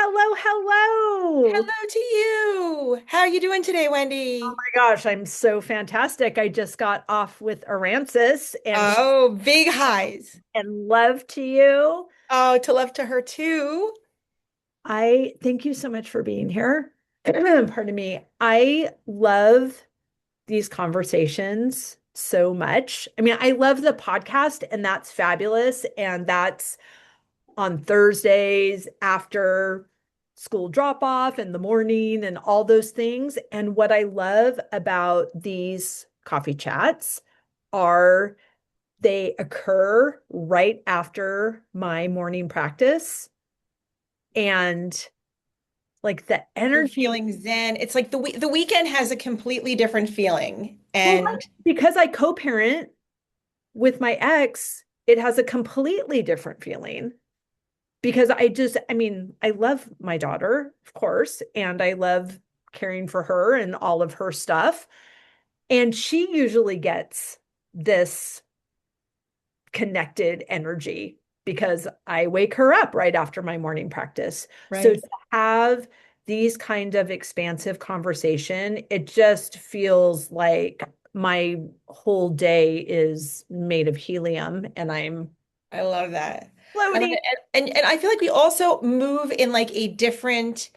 hello, hello. Hello to you. How are you doing today, Oh Wendy? my gosh, I'm so fantastic. I just got off with Arancis Oh, big highs. and love to you. Oh, to love to her too. I thank you so much for being here. Pardon me. I love these conversations so much. I mean, I love the podcast, and that's fabulous. And that's on Thursdays after school drop off in the morning and all those things. And what I love about these coffee chats are they occur right after my morning practice. And like the You're energy, feeling zen. It's like the weekend has a completely different feeling. well, And because I co parent with my ex, it has a completely different feeling. Because I mean, I love my daughter, of course, and I love caring for her and all of her stuff. And she usually gets this connected energy because I wake her up right after my morning practice. So right. to have these kind of expansive conversation, it just feels like my whole day is made of helium and I'm I love that. I love floating. it. And I feel like we also move in like a different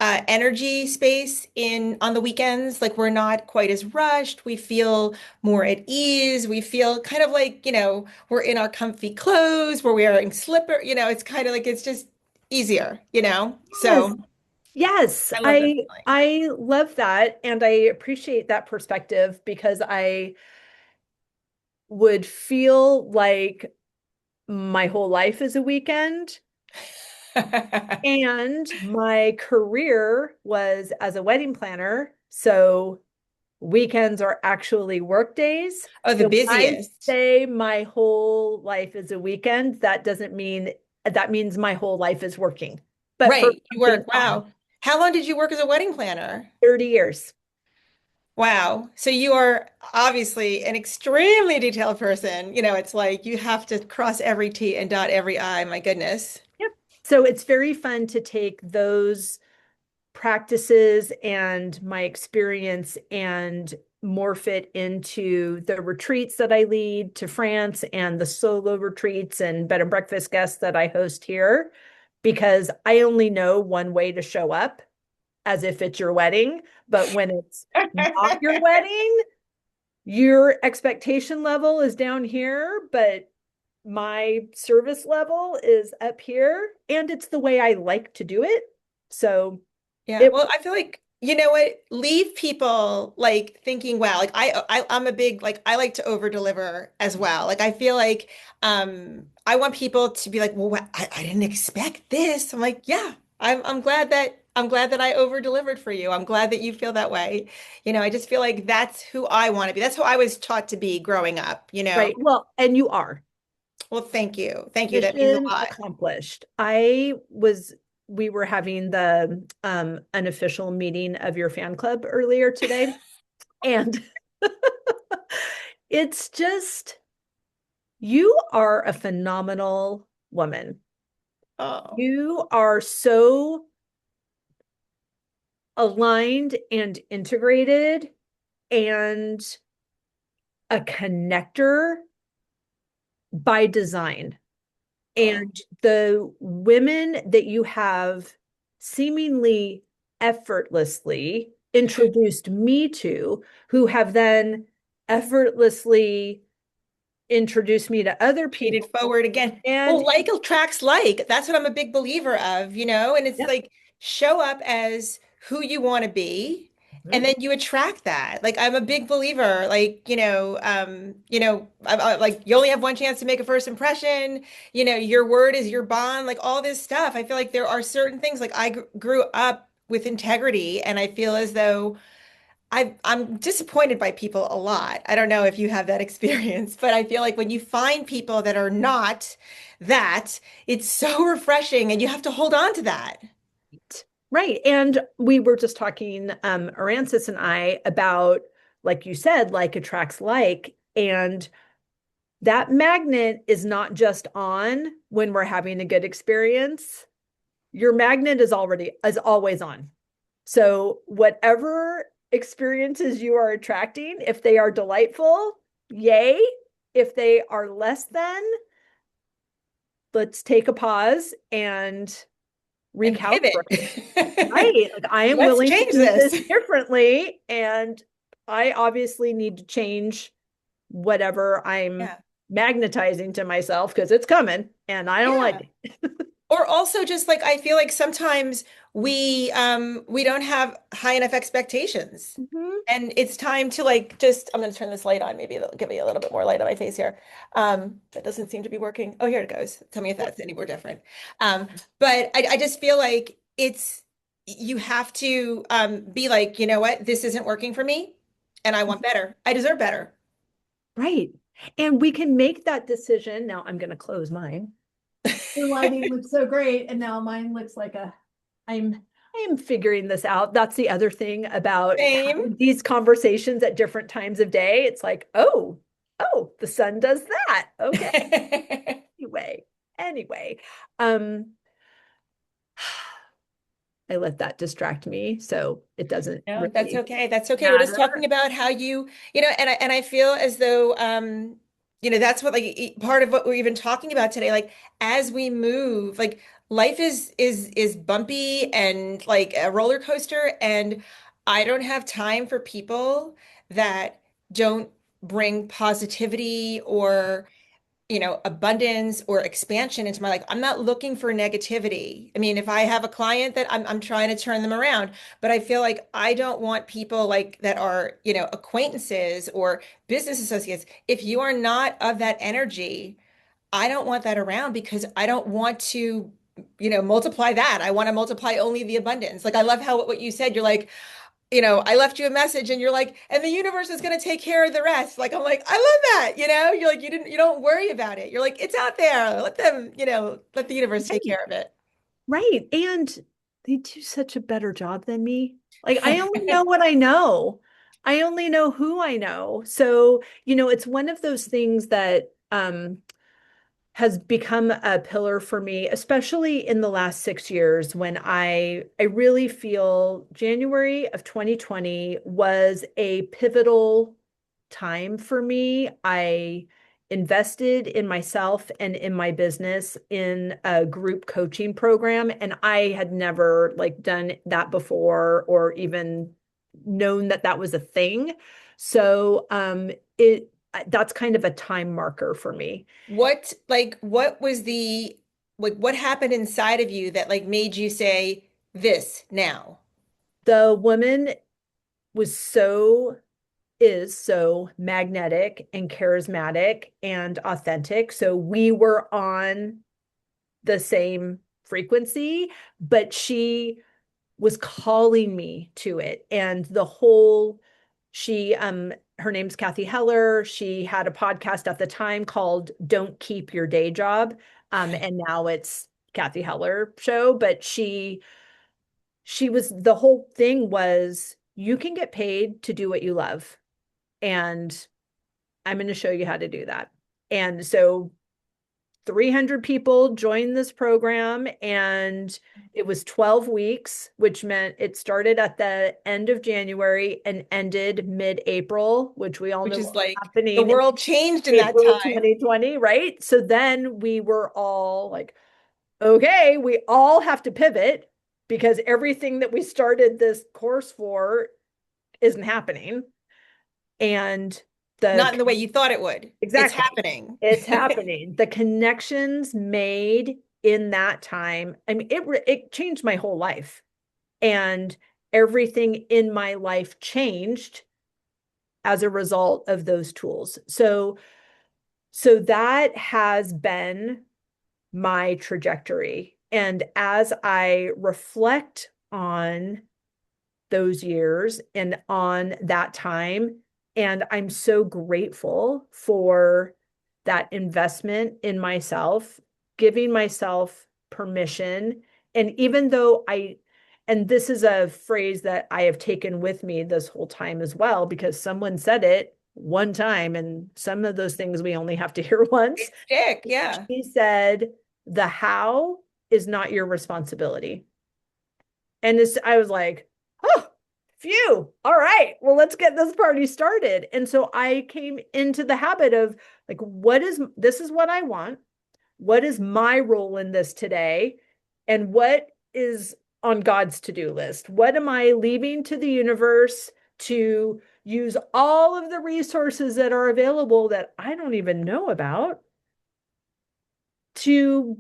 energy space in on the weekends. Like we're not quite as rushed. We feel more at ease. We feel kind of like, we're in our comfy clothes, we're wearing slipper, it's kind of like it's just easier, Yes. So Yes, I love that I feeling. I love that and I appreciate that perspective because I would feel like my whole life is a weekend and my career was as a wedding planner. So weekends are actually work days. Oh, the So when I busiest. say my whole life is a weekend, that doesn't mean that means my whole life is working, but for Right. You something work. fun. Wow. How long did you work as a wedding planner? 30 years. Wow. So you are obviously an extremely detailed person. It's like you have to cross every T and dot every I. My goodness. Yep. So it's very fun to take those practices and my experience and morph it into the retreats that I lead to France and the solo retreats and bed and breakfast guests that I host here because I only know one way to show up as if it's your wedding. But when it's not your wedding, your expectation level is down here, but my service level is up here. And it's the way I like to do it. So Yeah. it Well, I feel like, you know what? Leave people like thinking, wow, like I'm a big, like, I like to over deliver as well. Like, I feel like, I want people to be like, well, I didn't expect this. I'm like, yeah, I'm glad that I over delivered for you. I'm glad that you feel that way. I just feel like that's who I want to be. That's who I was taught to be growing up. right. Well, and you are. Well, thank you. Thank you. That means a Mission lot. accomplished. We were having the unofficial meeting of your fan club earlier today, and it's just you are a phenomenal woman. Oh, You are so aligned and integrated and a connector by design. oh. And the women that you have seemingly effortlessly introduced me to, who have then effortlessly introduced me to other Paid people. it forward again. And Well, like attracts like. That's what I'm a big believer of. And it's yep. like show up as who you want to be, and Mhm. then you attract that. Like I'm a big believer, like, like you only have one chance to make a first impression. Your word is your bond, like all this stuff. I feel like there are certain things like I grew up with integrity, and I feel as though I'm disappointed by people a lot. I don't know if you have that experience, but I feel like when you find people that are not that, it's so refreshing and you have to hold on to that. Right. And we were just talking, Arancis and I, about, like you said, like attracts like. And that magnet is not just on when we're having a good experience. your magnet is always on. So whatever experiences you are attracting, if they are delightful, yay. If they are less than, let's take a pause and And recalibrate. pivot. Right. Like I am Let's willing to change do this. this differently. And I obviously need to change whatever I'm Yeah. magnetizing to myself because it's coming and I don't Yeah. like it. Or also just like I feel like sometimes we don't have high enough expectations. Mhm. And it's time to like just I'm gonna turn this light on. Maybe it'll give me a little bit more light on my face here. That doesn't seem to be working. Oh, here it goes. Tell me if that's any more different. But I just feel like it's you have to be like, you know what, this isn't working for me and I want better. I deserve better. Right. And we can make that decision. Now I'm going to close mine. The lighting looks so great. And now mine looks like I'm, I am figuring this out. That's the other thing about Same. having these conversations at different times of day. It's like, oh, the sun does that. Okay. Anyway, anyway, um, I let that distract me. So it doesn't No, that's really okay. That's okay. We're just talking matter. about how you know, and I feel as though you know, that's what like part of what we're even talking about today. Like as we move, like life is bumpy and like a roller coaster, and I don't have time for people that don't bring positivity or you know, abundance or expansion into my life. I'm not looking for negativity. I mean, if I have a client that I'm trying to turn them around, but I feel like I don't want people like that are, you know, acquaintances or business associates. If you are not of that energy, I don't want that around because I don't want to, you know, multiply that. I want to multiply only the abundance. Like I love how what you said, you're like, you know, I left you a message and you're like, and the universe is going to take care of the rest. Like, I'm like, I love that. You know, you're like, you don't worry about it. You're like, it's out there. Let them, you know, let the universe take Right. care of it. Right. And they do such a better job than me. Like, I only know what I know. I only know who I know. So, it's one of those things that has become a pillar for me, especially in the last 6 years when I really feel January of 2020 was a pivotal time for me. I invested in myself and in my business in a group coaching program, and I had never like done that before or even known that that was a thing. So it that's kind of a time marker for me. What was the, like, what happened inside of you that like made you say this now? The woman was so is so magnetic and charismatic and authentic. So we were on the same frequency, but she was calling me to it. And she her name's Kathy Heller. She had a podcast at the time called Don't Keep Your Day Job. And now it's Kathy Heller show, but she was the whole thing was you can get paid to do what you love. And I'm going to show you how to do that. And so 300 people joined this program, and it was 12 weeks, which meant it started at the end of January and ended mid-April, which we all Which know is what was like the happening in world changed in that April time. 2020, right? So then we were all like, okay, we all have to pivot because everything that we started this course for isn't happening. And the Not in the way you thought it would. It's exactly. happening. It's happening. The connections made in that time, I mean, it changed my whole life. And everything in my life changed as a result of those tools. So that has been my trajectory. And as I reflect on those years and on that time. And I'm so grateful for that investment in myself, giving myself permission. And even though and this is a phrase that I have taken with me this whole time as well, because someone said it one time, and some of those things we only have to hear once. It's sick, yeah. She said, the how is not your responsibility. And this, I was like, oh, phew. All right. Well, let's get this party started. And so I came into the habit of like, this is what I want. What is my role in this today? And what is on God's to-do list? What am I leaving to the universe to use all of the resources that are available that I don't even know about to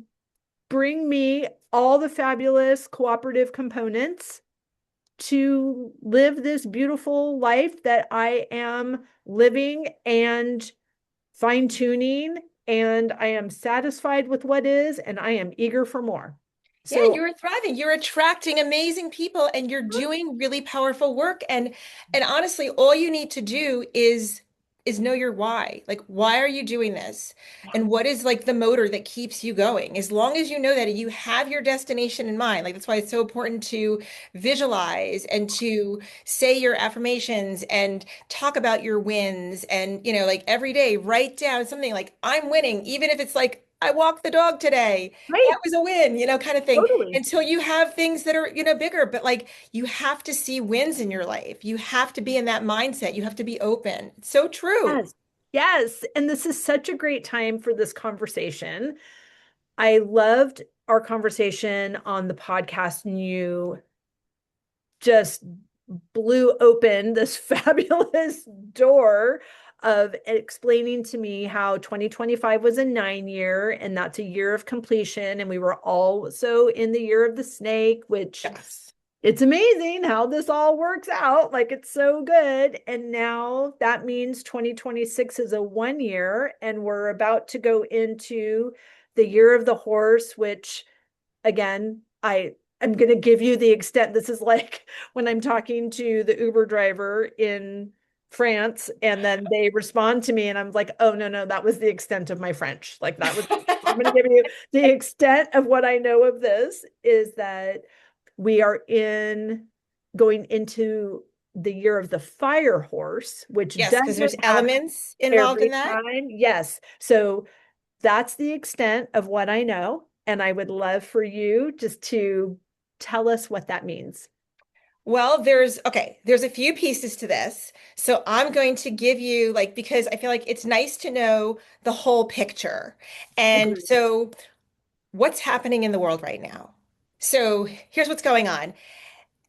bring me all the fabulous cooperative components to live this beautiful life that I am living and fine tuning, and I am satisfied with what is, and I am eager for more. Yeah, So, you're thriving. You're attracting amazing people and you're doing really powerful work. And honestly, all you need to do is know your why. Like, why are you doing this? And what is like the motor that keeps you going? As long as you know that you have your destination in mind. Like that's why it's so important to visualize and to say your affirmations and talk about your wins and like every day write down something like I'm winning, even if it's like I walked the dog today. right, That was a win, kind of thing, totally. until you have things that are, bigger. But like you have to see wins in your life. You have to be in that mindset. You have to be open. It's so true. Yes. Yes. And this is such a great time for this conversation. I loved our conversation on the podcast, and you just blew open this fabulous door of explaining to me how 2025 was a 9 year and that's a year of completion. And we were also in the year of the snake, which Yes. it's amazing how this all works out. Like it's so good. And now that means 2026 is a 1 year, and we're about to go into the year of the horse, which again, I'm going to give you the extent. This is like when I'm talking to the Uber driver in France, and then they respond to me, and I'm like, oh, no, no, that was the extent of my French. Like that was, I'm going to give you the extent of what I know of this is that we are going into the year of the fire horse, which Yes, because doesn't there's happen elements involved in every that. time. Yes. So that's the extent of what I know. And I would love for you just to tell us what that means. Well, there's a few pieces to this. So I'm going to give you like because I feel like it's nice to know the whole picture. And Agreed. so what's happening in the world right now? So here's what's going on.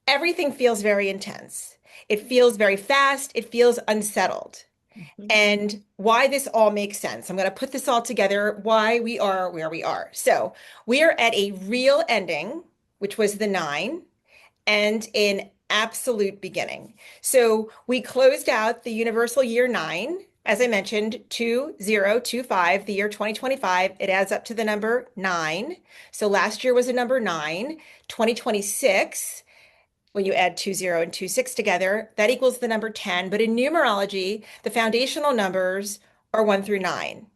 Everything feels very intense. It feels very fast. It feels unsettled. Mhm. And why this all makes sense. I'm going to put this all together, why we are where we are. So we are at a real ending, which was the 9, and an absolute beginning. So we closed out the universal year 9. As I mentioned, 2025, the year 2025, it adds up to the number 9. So last year was a number 9. 2026, when you add 20 and 26 together, that equals the number 10. But in numerology, the foundational numbers are 1 through 9.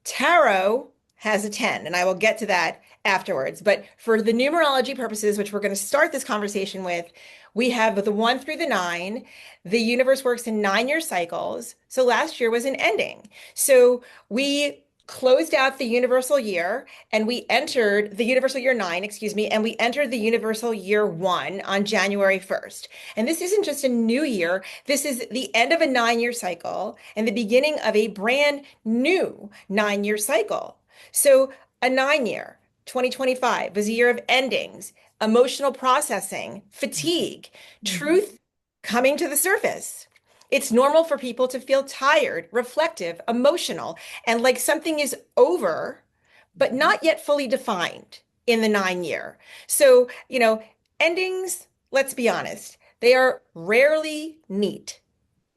Tarot has a 10, and I will get to that afterwards. But for the numerology purposes, which we're going to start this conversation with, we have the 1 through the 9. The universe works in 9-year cycles. So last year was an ending. So we closed out the universal year and we entered the universal year 9, excuse me, and we entered the universal year 1 on January 1st. And this isn't just a new year, this is the end of a 9-year cycle and the beginning of a brand new 9-year cycle. So a 9 year, 2025, was a year of endings, emotional processing, fatigue, Mhm. truth coming to the surface. It's normal for people to feel tired, reflective, emotional, and like something is over, but Mhm. not yet fully defined in the 9 year. So, endings, let's be honest, they are rarely neat.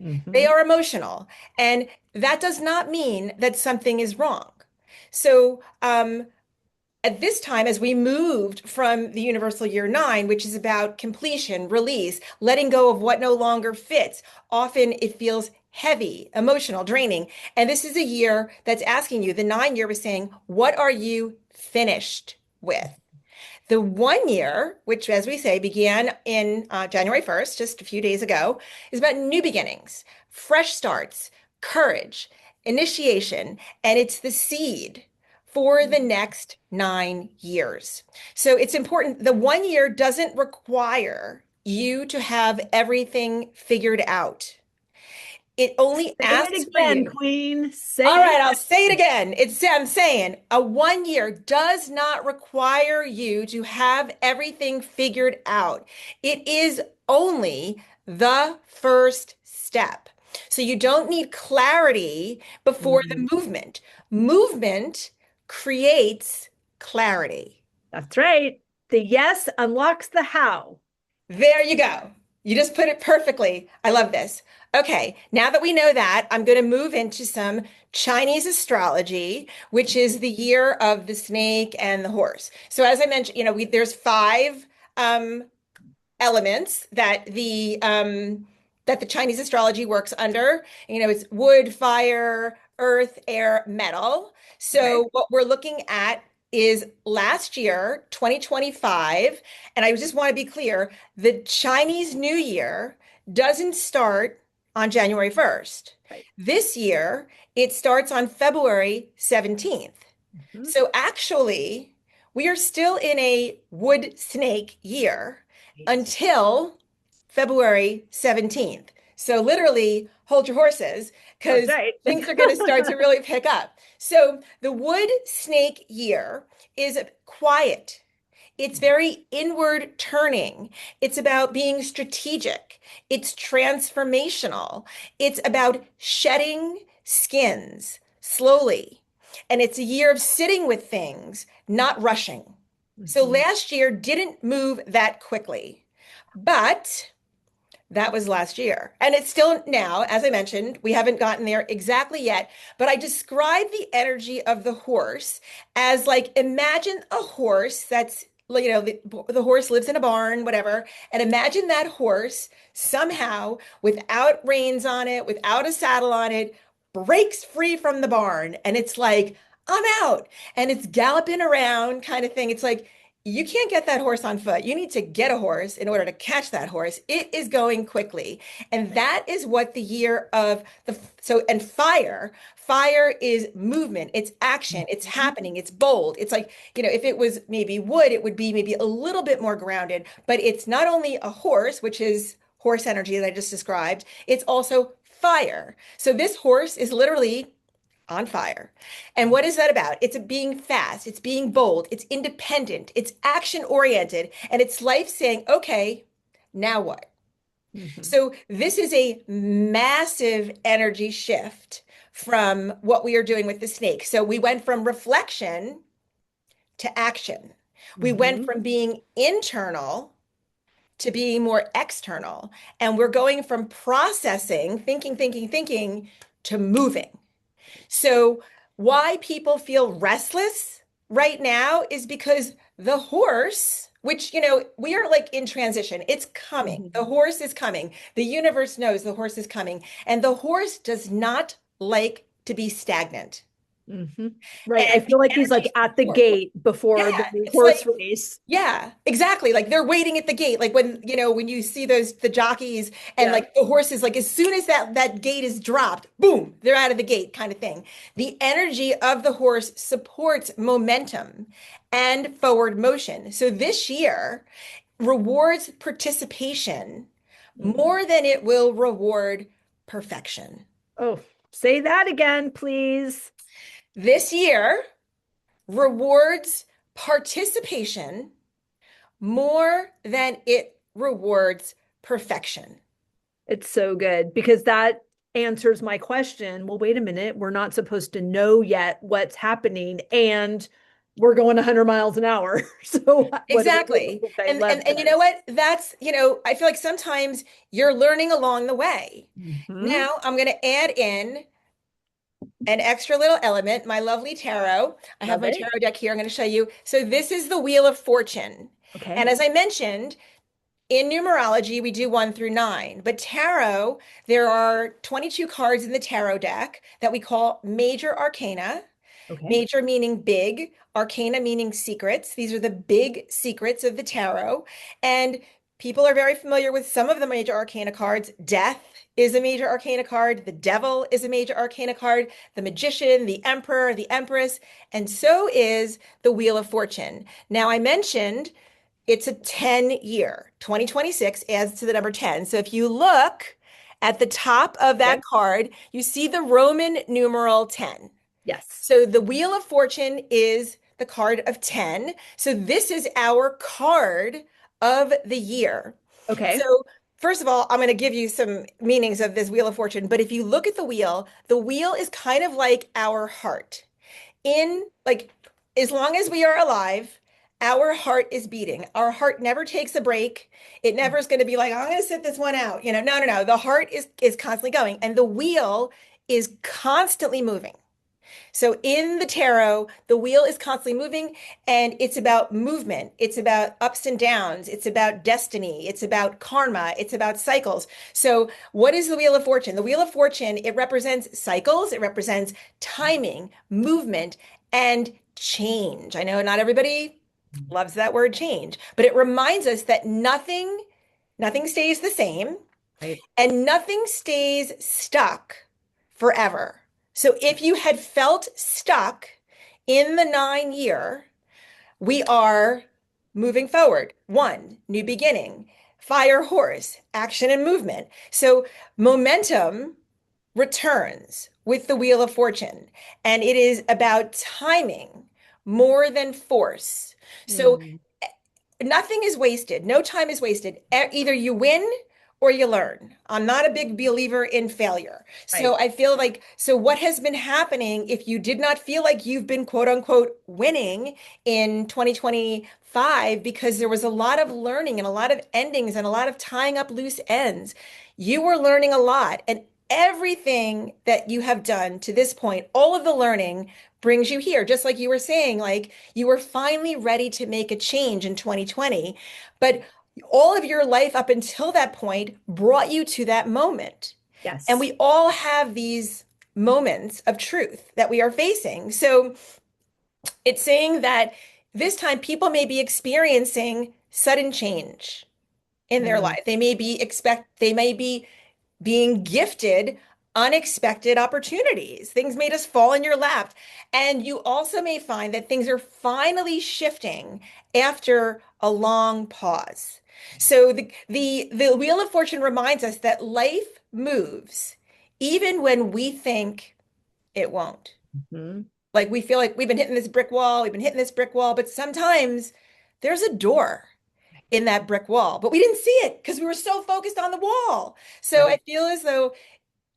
They Mhm. are emotional. And that does not mean that something is wrong. So, at this time, as we moved from the universal year 9, which is about completion, release, letting go of what no longer fits, often it feels heavy, emotional, draining. And this is a year that's asking you, the 9 year was saying, what are you finished with? The 1 year, which, as we say, began in January 1st, just a few days ago, is about new beginnings, fresh starts, courage, initiation, and it's the seed for the next 9 years. So it's important. The 1 year doesn't require you to have everything figured out. It only Say it asks for again, you. Queen. All Say it right, I'll say it again. again. I'm saying a 1 year does not require you to have everything figured out. It is only the first step. So you don't need clarity before Mhm. the movement. Movement creates clarity. That's right. The yes unlocks the how. There you go. You just put it perfectly. I love this. Okay, now that we know that, I'm going to move into some Chinese astrology, which is the year of the snake and the horse. So as I mentioned, there's five um, elements that the Chinese astrology works under. It's wood, fire, earth, air, metal. Okay. So what we're looking at is last year, 2025, and I just want to be clear, the Chinese New Year doesn't start on January 1st. Right. This year, it starts on February 17th. Mhm. So actually, we are still in a wood snake year Right. until February 17th. So literally hold your horses That's because right. things are going to start to really pick up. So the wood snake year is quiet. It's very inward turning. It's about being strategic. It's transformational. It's about shedding skins slowly. And it's a year of sitting with things, not rushing. So Mhm. last year didn't move that quickly, but that was last year. And it's still now, as I mentioned, we haven't gotten there exactly yet, but I describe the energy of the horse as like imagine a horse that's, the horse lives in a barn, whatever, and imagine that horse somehow, without reins on it, without a saddle on it, breaks free from the barn. And it's like, I'm out. And it's galloping around kind of thing. It's like, you can't get that horse on foot. You need to get a horse in order to catch that horse. It is going quickly. And that is what the year of and fire is movement, it's action, it's Mhm. happening, it's bold. It's like, if it was maybe wood, it would be maybe a little bit more grounded, but it's not only a horse, which is horse energy that I just described, it's also fire. So this horse is literally on fire. And what is that about? It's being fast, it's being bold, it's independent, it's action oriented, and it's life saying, okay, now what? Mhm. So this is a massive energy shift from what we are doing with the snake. So we went from reflection to action. We went Mhm. from being internal to being more external. And we're going from processing, thinking, to moving. So, why people feel restless right now is because the horse, which, we are like in transition, it's coming. The Mhm. horse is coming. The universe knows the horse is coming. And the horse does not like to be stagnant. Mhm. Right. I And the feel like he's like energy of at the the horse, gate before yeah, the new it's horse like, race. yeah, exactly. Like they're waiting at the gate. Like when you see the jockeys and Yeah. like the horses, like as soon as that gate is dropped, boom, they're out of the gate kind of thing. The energy of the horse supports momentum and forward motion. So this year rewards participation Mhm. more than it will reward perfection. Oh, say that again, please. This year rewards participation more than it rewards perfection. It's so good because that answers my question. Well, wait a minute. We're not supposed to know yet what's happening, and we're going 100 miles an hour. So, what do we do? Exactly. I love And you know this. what? I feel like sometimes you're learning along the way. Hmm. Now I'm going to add in an extra little element, my lovely tarot. I have Love my it. tarot deck here. I'm going to show you. So this is the Wheel of Fortune. And Okay. as I mentioned, in numerology, we do 1 through 9, but tarot, there are 22 cards in the tarot deck that we call major arcana. Okay. Major meaning big, arcana meaning secrets. These are the big secrets of the tarot. And people are very familiar with some of the major arcana cards. Death is a major arcana card. The Devil is a major arcana card. The Magician, the Emperor, the Empress, and so is the Wheel of Fortune. Now, I mentioned it's a 10-year. 2026 adds to the number 10. So if you look at the top of that Yep. card, you see the Roman numeral 10. Yes. So the Wheel of Fortune is the card of 10. So this is our card of the year. Okay. So first of all, I'm going to give you some meanings of this Wheel of Fortune. But if you look at the wheel is kind of like our heart. In like, as long as we are alive, our heart is beating. Our heart never takes a break. It never is going to be like, I'm going to sit this one out. No, no, no. The heart is constantly going, and the wheel is constantly moving. So in the tarot, the wheel is constantly moving and it's about movement. It's about ups and downs. It's about destiny. It's about karma. It's about cycles. So what is the Wheel of Fortune? The Wheel of Fortune, it represents cycles. It represents timing, movement, and change. I know not everybody loves that word change, but it reminds us that nothing stays the same. Right. And nothing stays stuck forever. So if you had felt stuck in the 9 year, we are moving forward. One, new beginning, fire horse, action and movement. So momentum returns with the Wheel of Fortune, and it is about timing more than force. So Mm. nothing is wasted. No time is wasted. Either you win or you learn. I'm not a big believer in failure. So Right. I feel like, so what has been happening if you did not feel like you've been quote unquote winning in 2025 because there was a lot of learning and a lot of endings and a lot of tying up loose ends, you were learning a lot. And everything that you have done to this point, all of the learning brings you here. Just like you were saying, like you were finally ready to make a change in 2020, but all of your life up until that point brought you to that moment. And Yes. we all have these moments of truth that we are facing. So it's saying that this time people may be experiencing sudden change in their Mm. life. They may be being gifted unexpected opportunities. Things may just fall in your lap. And you also may find that things are finally shifting after a long pause. So the Wheel of Fortune reminds us that life moves even when we think it won't. Mhm. Like we feel like we've been hitting this brick wall, we've been hitting this brick wall, but sometimes there's a door in that brick wall, but we didn't see it because we were so focused on the wall. So I Right. feel as though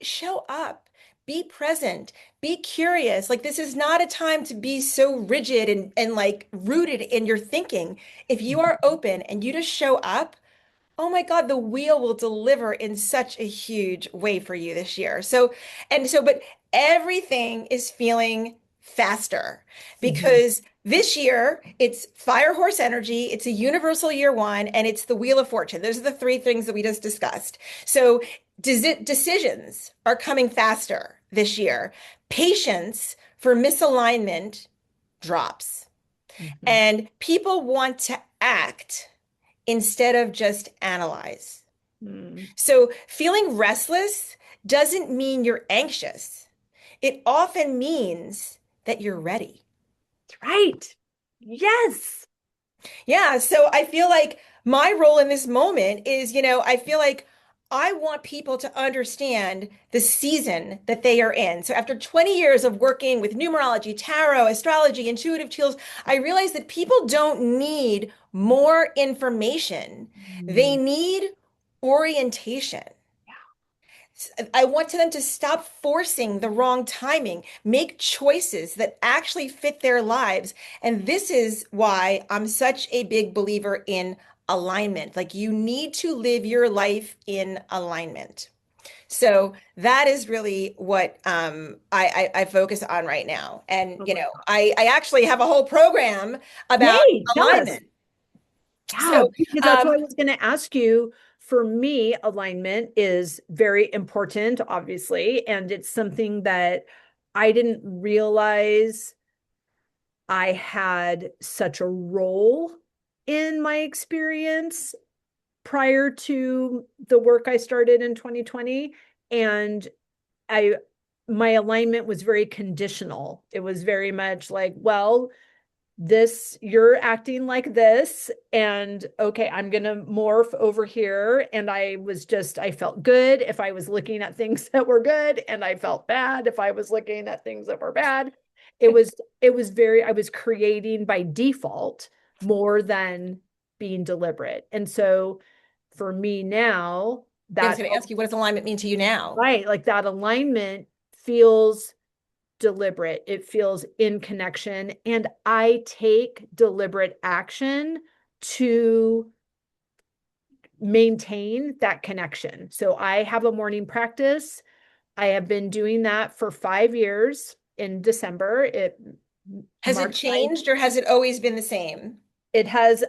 show up, be present, be curious. Like this is not a time to be so rigid and like rooted in your thinking. If you are open and you just show up, oh my God, the wheel will deliver in such a huge way for you this year. But everything is feeling faster Mhm. because this year it's fire horse energy, it's a universal year one, and it's the Wheel of Fortune. Those are the three things that we just discussed. So decisions are coming faster this year. Patience for misalignment drops, Mhm. and people want to act instead of just analyze. Mm. So feeling restless doesn't mean you're anxious. It often means that you're ready. That's right. Yes. Yeah, so I feel like my role in this moment is, I feel like I want people to understand the season that they are in. So after 20 years of working with numerology, tarot, astrology, intuitive tools, I realize that people don't need more information. They Mm. need orientation. I want them to stop forcing the wrong timing, make choices that actually fit their lives. And this is why I'm such a big believer in alignment. Like you need to live your life in alignment. So that is really what I focus on right now. And Oh my I actually have a whole program about Yay, tell us. alignment. Yeah, So because that's um, what I was going to ask you. For me, alignment is very important, obviously, and it's something that I didn't realize I had such a role in my experience prior to the work I started in 2020. And I, my alignment was very conditional. It was very much like, well, this, you're acting like this, and okay, I'm gonna morph over here. And I felt good if I was looking at things that were good, and I felt bad if I was looking at things that were bad. I was creating by default more than being deliberate. And so for me now, I was that, going to ask you, what does alignment mean to you now? right, like that alignment feels deliberate, it feels in connection, and I take deliberate action to maintain that connection. So I have a morning practice. I have been doing that for 5 years. In December, it Has it marked my, changed or has it always been the same? it has,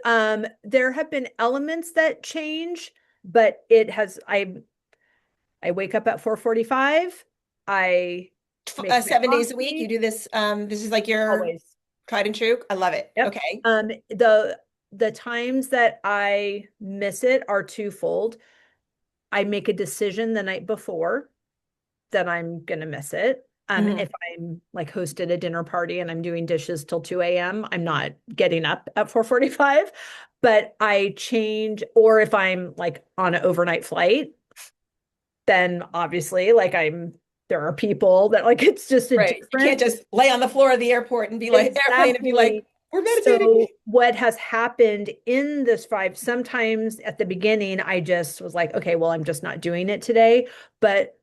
there have been elements that change, but it has, I wake up at 4:45. I make my 7 days a week, you coffee do this. This is like your always. tried and true. I love it. Yep. Okay. The times that I miss it are twofold. I make a decision the night before that I'm gonna miss it. Mhm. If I'm like hosted a dinner party and I'm doing dishes till 2 a.m., I'm not getting up at 4:45. But I change, or if I'm like on an overnight flight, then obviously like there are people that like it's just a Right. You can't different. just lay on the floor of the airport and be like airplane and be like, Exactly. we're meditating. So what has happened in this five, sometimes at the beginning, I just was like, okay, well, I'm just not doing it today. But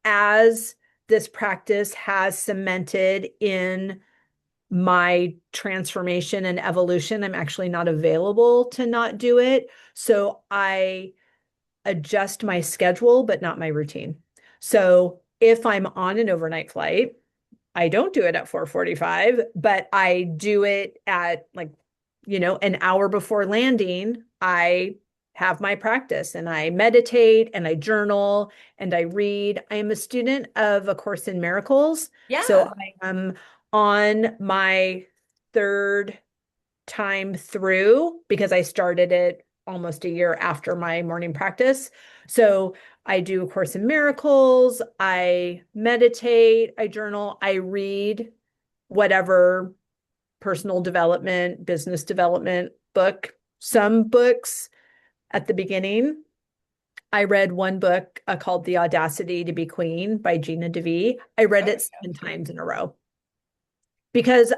as this practice has cemented in my transformation and evolution, I'm actually not available to not do it. So I adjust my schedule, but not my routine. So if I'm on an overnight flight, I don't do it at 4:45, but I do it at like, an hour before landing. I have my practice and I meditate and I journal and I read. I am a student of A Course in Miracles. So Yeah. I am on my third time through because I started it almost a year after my morning practice. So I do A Course in Miracles, I meditate, I journal, I read whatever personal development, business development book. Some books at the beginning, I read one book called The Audacity to Be Queen by Gina DeVee. I read Oh, it yeah. 7 times in a row because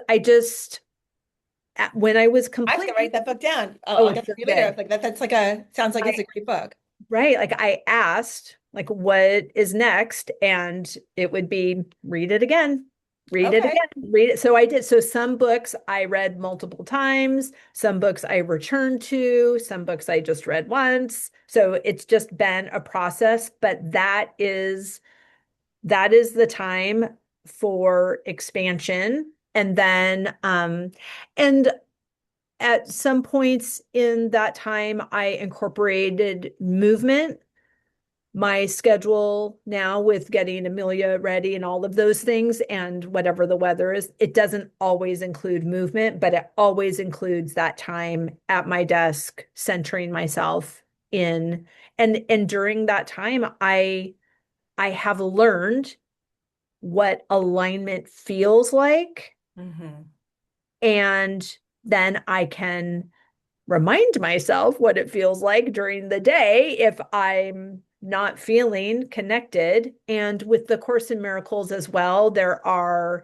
when I was I have to complete, write that book down. oh, I'll it's get so to read later. good. Like that's like a sounds like it's I a great book. Right. Like I asked, like, what is next? And it would be read it again, read it Okay. again, read it. So I did. So some books I read multiple times, some books I returned to, some books I just read once. So it's just been a process, but that is the time for expansion. And at some points in that time, I incorporated movement. My schedule now with getting Amelia ready and all of those things and whatever the weather is, it doesn't always include movement, but it always includes that time at my desk, centering myself in. And during that time, I have learned what alignment feels like. Hmm. And then I can remind myself what it feels like during the day if I'm not feeling connected. And with the Course in Miracles as well, there are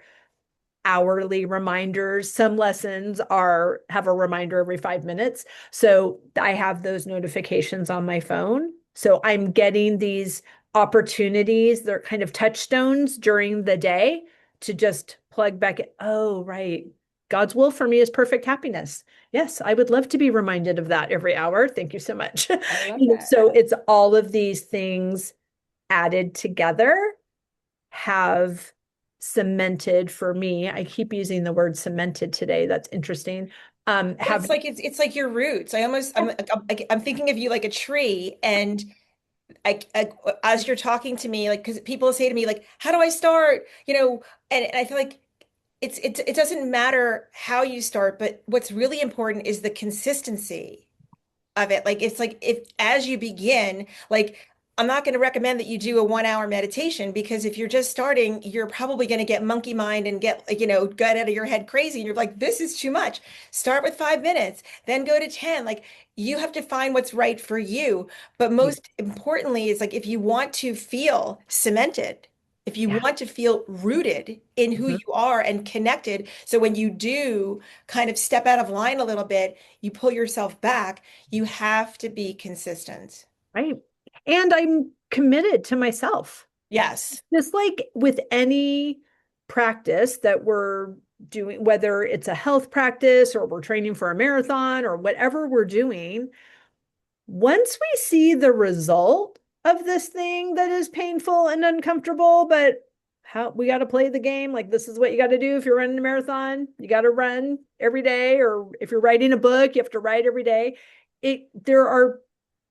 hourly reminders. Some lessons are have a reminder every 5 minutes. So I have those notifications on my phone. So I'm getting these opportunities, they're kind of touchstones during the day to just plug back in. Oh, right. God's will for me is perfect happiness. Yes, I would love to be reminded of that every hour. Thank you so much. I love that. So it's all of these things added together have cemented for me. I keep using the word cemented today. That's interesting. Have It's like your roots. I'm thinking of you like a tree, and as you're talking to me, like because people say to me like, "How do I start?" And I feel like it doesn't matter how you start, but what's really important is the consistency. of it. Like it's like if as you begin, like I'm not going to recommend that you do a 1 hour meditation because if you're just starting, you're probably going to get monkey mind and get, get out of your head crazy. And you're like, this is too much. Start with 5 minutes, then go to 10. Like you have to find what's right for you. But Yeah. most importantly, is like if you want to feel cemented, if you Yeah. want to feel rooted in who Mhm. you are and connected, so when you do kind of step out of line a little bit, you pull yourself back, you have to be consistent. Right. And I'm committed to myself. Yes. Just like with any practice that we're doing, whether it's a health practice or we're training for a marathon or whatever we're doing, once we see the result of this thing that is painful and uncomfortable, but how we got to play the game, like this is what you got to do if you're running a marathon, you got to run every day, or if you're writing a book, you have to write every day. There are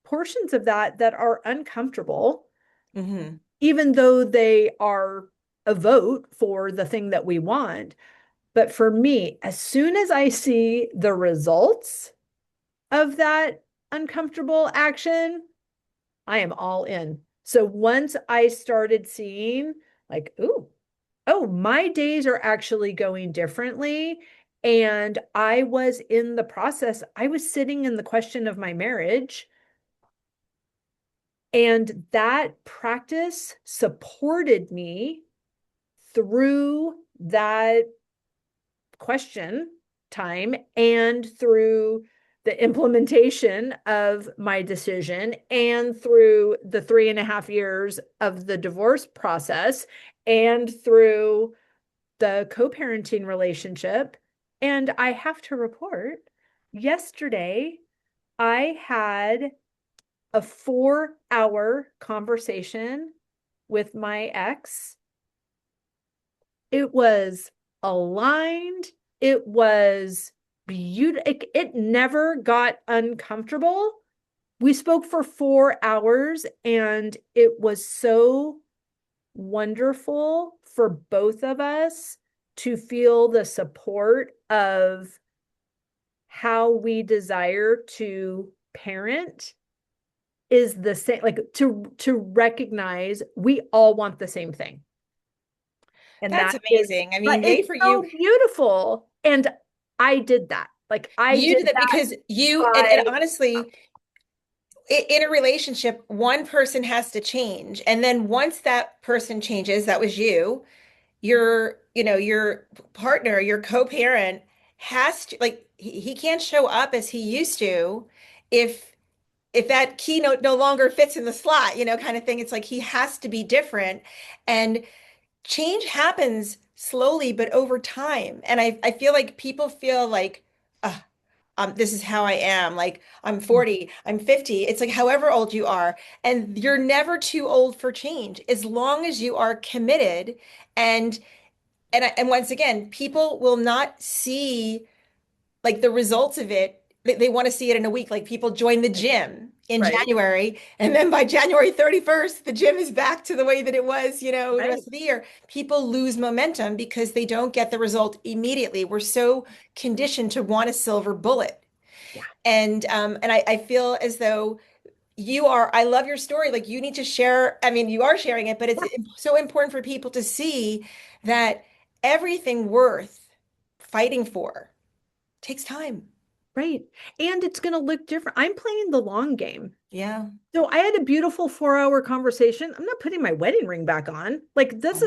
portions of that that are uncomfortable, Hmm. even though they are a vote for the thing that we want. But for me, as soon as I see the results of that uncomfortable action, I am all in. So once I started seeing, like, ooh, oh, my days are actually going differently. And I was in the process, I was sitting in the question of my marriage. And that practice supported me through that question time and through the implementation of my decision and through the 3.5 years of the divorce process and through the co-parenting relationship. And I have to report, yesterday I had a 4-hour conversation with my ex. It was aligned. It was beautiful. It never got uncomfortable. We spoke for 4 hours and it was so wonderful for both of us to feel the support of how we desire to parent is the same, like to recognize we all want the same thing. And That's that is, amazing. I mean, yay it's for you. so beautiful. And I did that. Like I You did did that that because and by, honestly, in a relationship, one person has to change. And then once that person changes, that was you, your partner, your co-parent has to like he can't show up as he used to if that keynote no longer fits in the slot, kind of thing. It's like he has to be different. And change happens slowly, but over time. And I feel like people feel like, uh, this is how I am. Like I'm 40, I'm 50. It's like however old you are. And you're never too old for change as long as you are committed. And and once again, people will not see like the results of it. They want to see it in a week. Like people join the gym in right, January, and then by January 31st, the gym is back to the way that it was, the right. rest of the year. People lose momentum because they don't get the result immediately. We're so conditioned to want a silver bullet. Yeah. And I feel as though I love your story. Like you need to share, I mean, you are sharing it, but it's Yeah. so important for people to see that everything worth fighting for takes time. Right. And it's going to look different. I'm playing the long game. Yeah. So I had a beautiful 4-hour conversation. I'm not putting my wedding ring back on. Like this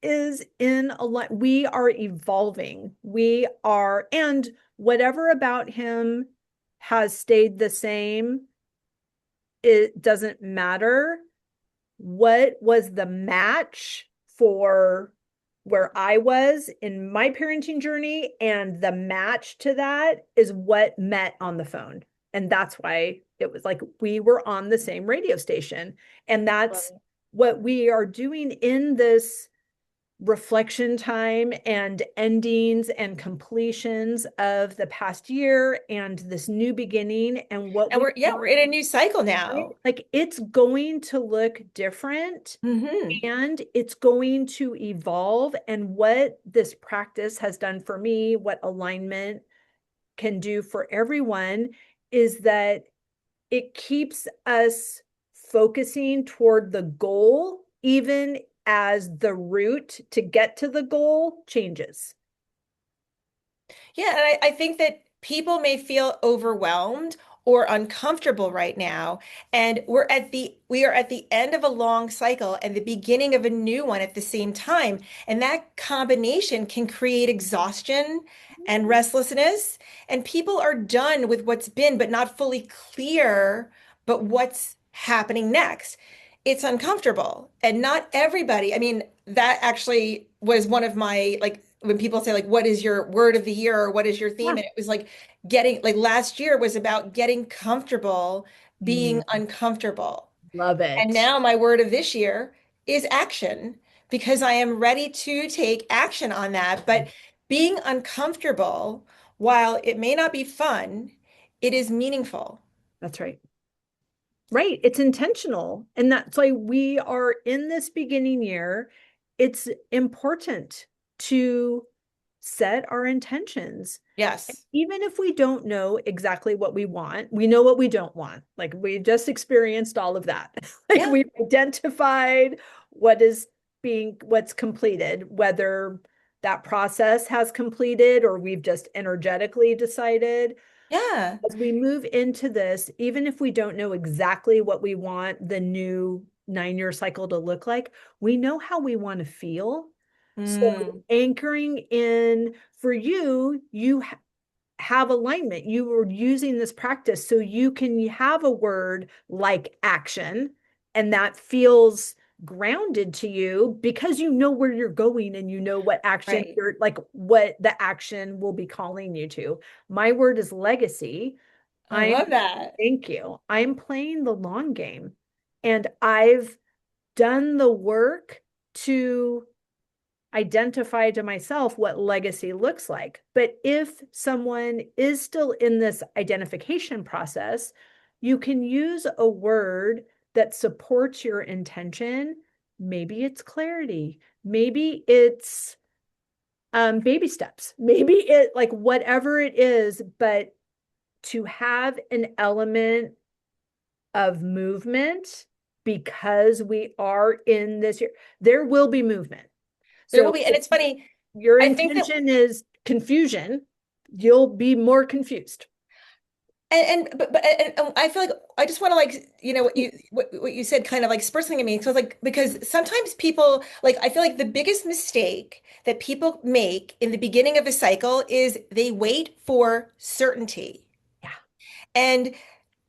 is in a lot. We are evolving. We are, and whatever about him has stayed the same, it doesn't matter. What was the match for where I was in my parenting journey, and the match to that is what met on the phone. And that's why it was like we were on the same radio station. And Love that's it. what we are doing in this reflection time and endings and completions of the past year and this new beginning and what And we we're want, in a new cycle right? now. Like it's going to look different Hmm. and it's going to evolve. And what this practice has done for me, what alignment can do for everyone is that it keeps us focusing toward the goal, even as the route to get to the goal changes. Yeah, and I think that people may feel overwhelmed or uncomfortable right now, and we are at the end of a long cycle and the beginning of a new one at the same time, and that combination can create exhaustion and restlessness, and people are done with what's been, but not fully clear, but what's happening next. It's uncomfortable, and not everybody. I mean, that actually was one of my like when people say like what is your word of the year or what is your theme, Yeah. and it was like getting like last year was about getting comfortable being Mm, uncomfortable, love and it. now my word of this year is action, because I am ready to take action on that. But being uncomfortable, while it may not be fun, it is meaningful. That's right. Right. It's intentional. And that's why we are in this beginning year. It's important to set our intentions. Yes. Even if we don't know exactly what we want, we know what we don't want. Like we just experienced all of that. Like Yeah. we've identified what's completed, whether that process has completed or we've just energetically decided Yeah. as we move into this, even if we don't know exactly what we want the new 9 year cycle to look like, we know how we want to feel. So Mm, anchoring in for you, have alignment. You were using this practice so you can have a word like action, and that feels grounded to you because you know where you're going and you know what action right. you're like, what the action will be calling you to. My word is legacy. I I'm, love that. thank you. I'm playing the long game, and I've done the work to identify to myself what legacy looks like. But if someone is still in this identification process, you can use a word that supports your intention. Maybe it's clarity. Maybe it's baby steps. Maybe it like whatever it is, but to have an element of movement because we are in this year, there will be movement. There will So be, and if it's funny. your I think that intention is confusion, you'll be more confused. and I feel like I just want to like what you said kind of like spur something in me. So it's like because sometimes people like I feel like the biggest mistake that people make in the beginning of a cycle is they wait for certainty. Yeah. And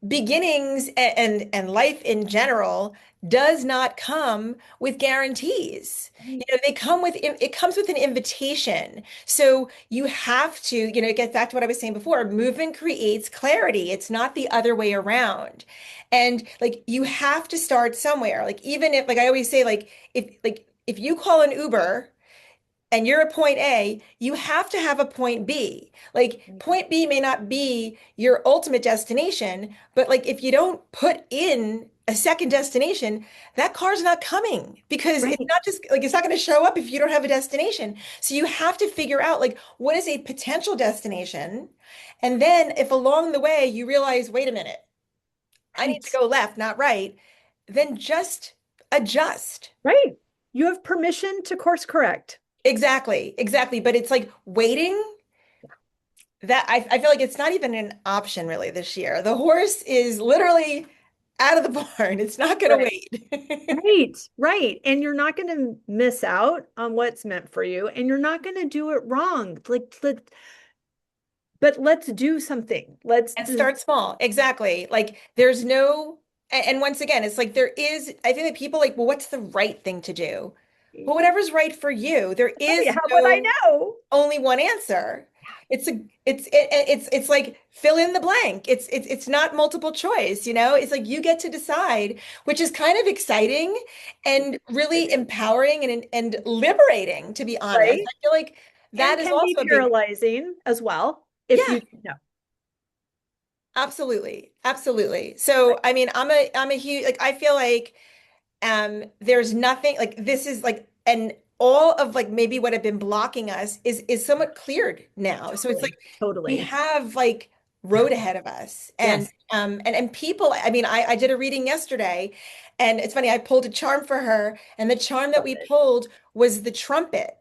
beginnings and life in general does not come with guarantees. Right. They come with it comes with an invitation. So you have to, it gets back to what I was saying before. Movement creates clarity. It's not the other way around. And like you have to start somewhere. Like even if like I always say if you call an Uber and you're at point A, you have to have a point B. Like point B may not be your ultimate destination, but like if you don't put in a second destination, that car's not coming because it's Right. not just like it's not going to show up if you don't have a destination. So you have to figure out like what is a potential destination? And then if along the way you realize, wait a minute, I need to Right. go left, not right, then just adjust. Right. You have permission to course correct. Exactly, exactly. But it's like waiting that I feel like it's not even an option really this year. The horse is literally out of the barn. It's not going to Right. wait. Right. Right. And you're not going to miss out on what's meant for you, and you're not going to do it wrong. But let's do something. And start small. Exactly. Like there's no, and once again, it's like there is, I think that people like, well, what's the right thing to do? Well, whatever's right for you. There right. is How would I no know? only one answer. It's like fill in the blank. It's not multiple choice, It's like you get to decide, which is kind of exciting and really empowering and liberating, to be honest. Right. I feel like And that is can be also a big, paralyzing as well if yeah, you know. absolutely. Absolutely. So, I mean, I'm a huge like I feel like there's nothing like this is like and all of like maybe what had been blocking us is somewhat cleared now. So it's like Totally. we Totally. have like road ahead of us. Yes. And people, I mean, I did a reading yesterday and it's funny, I pulled a charm for her and the charm that Love we it. pulled was the trumpet.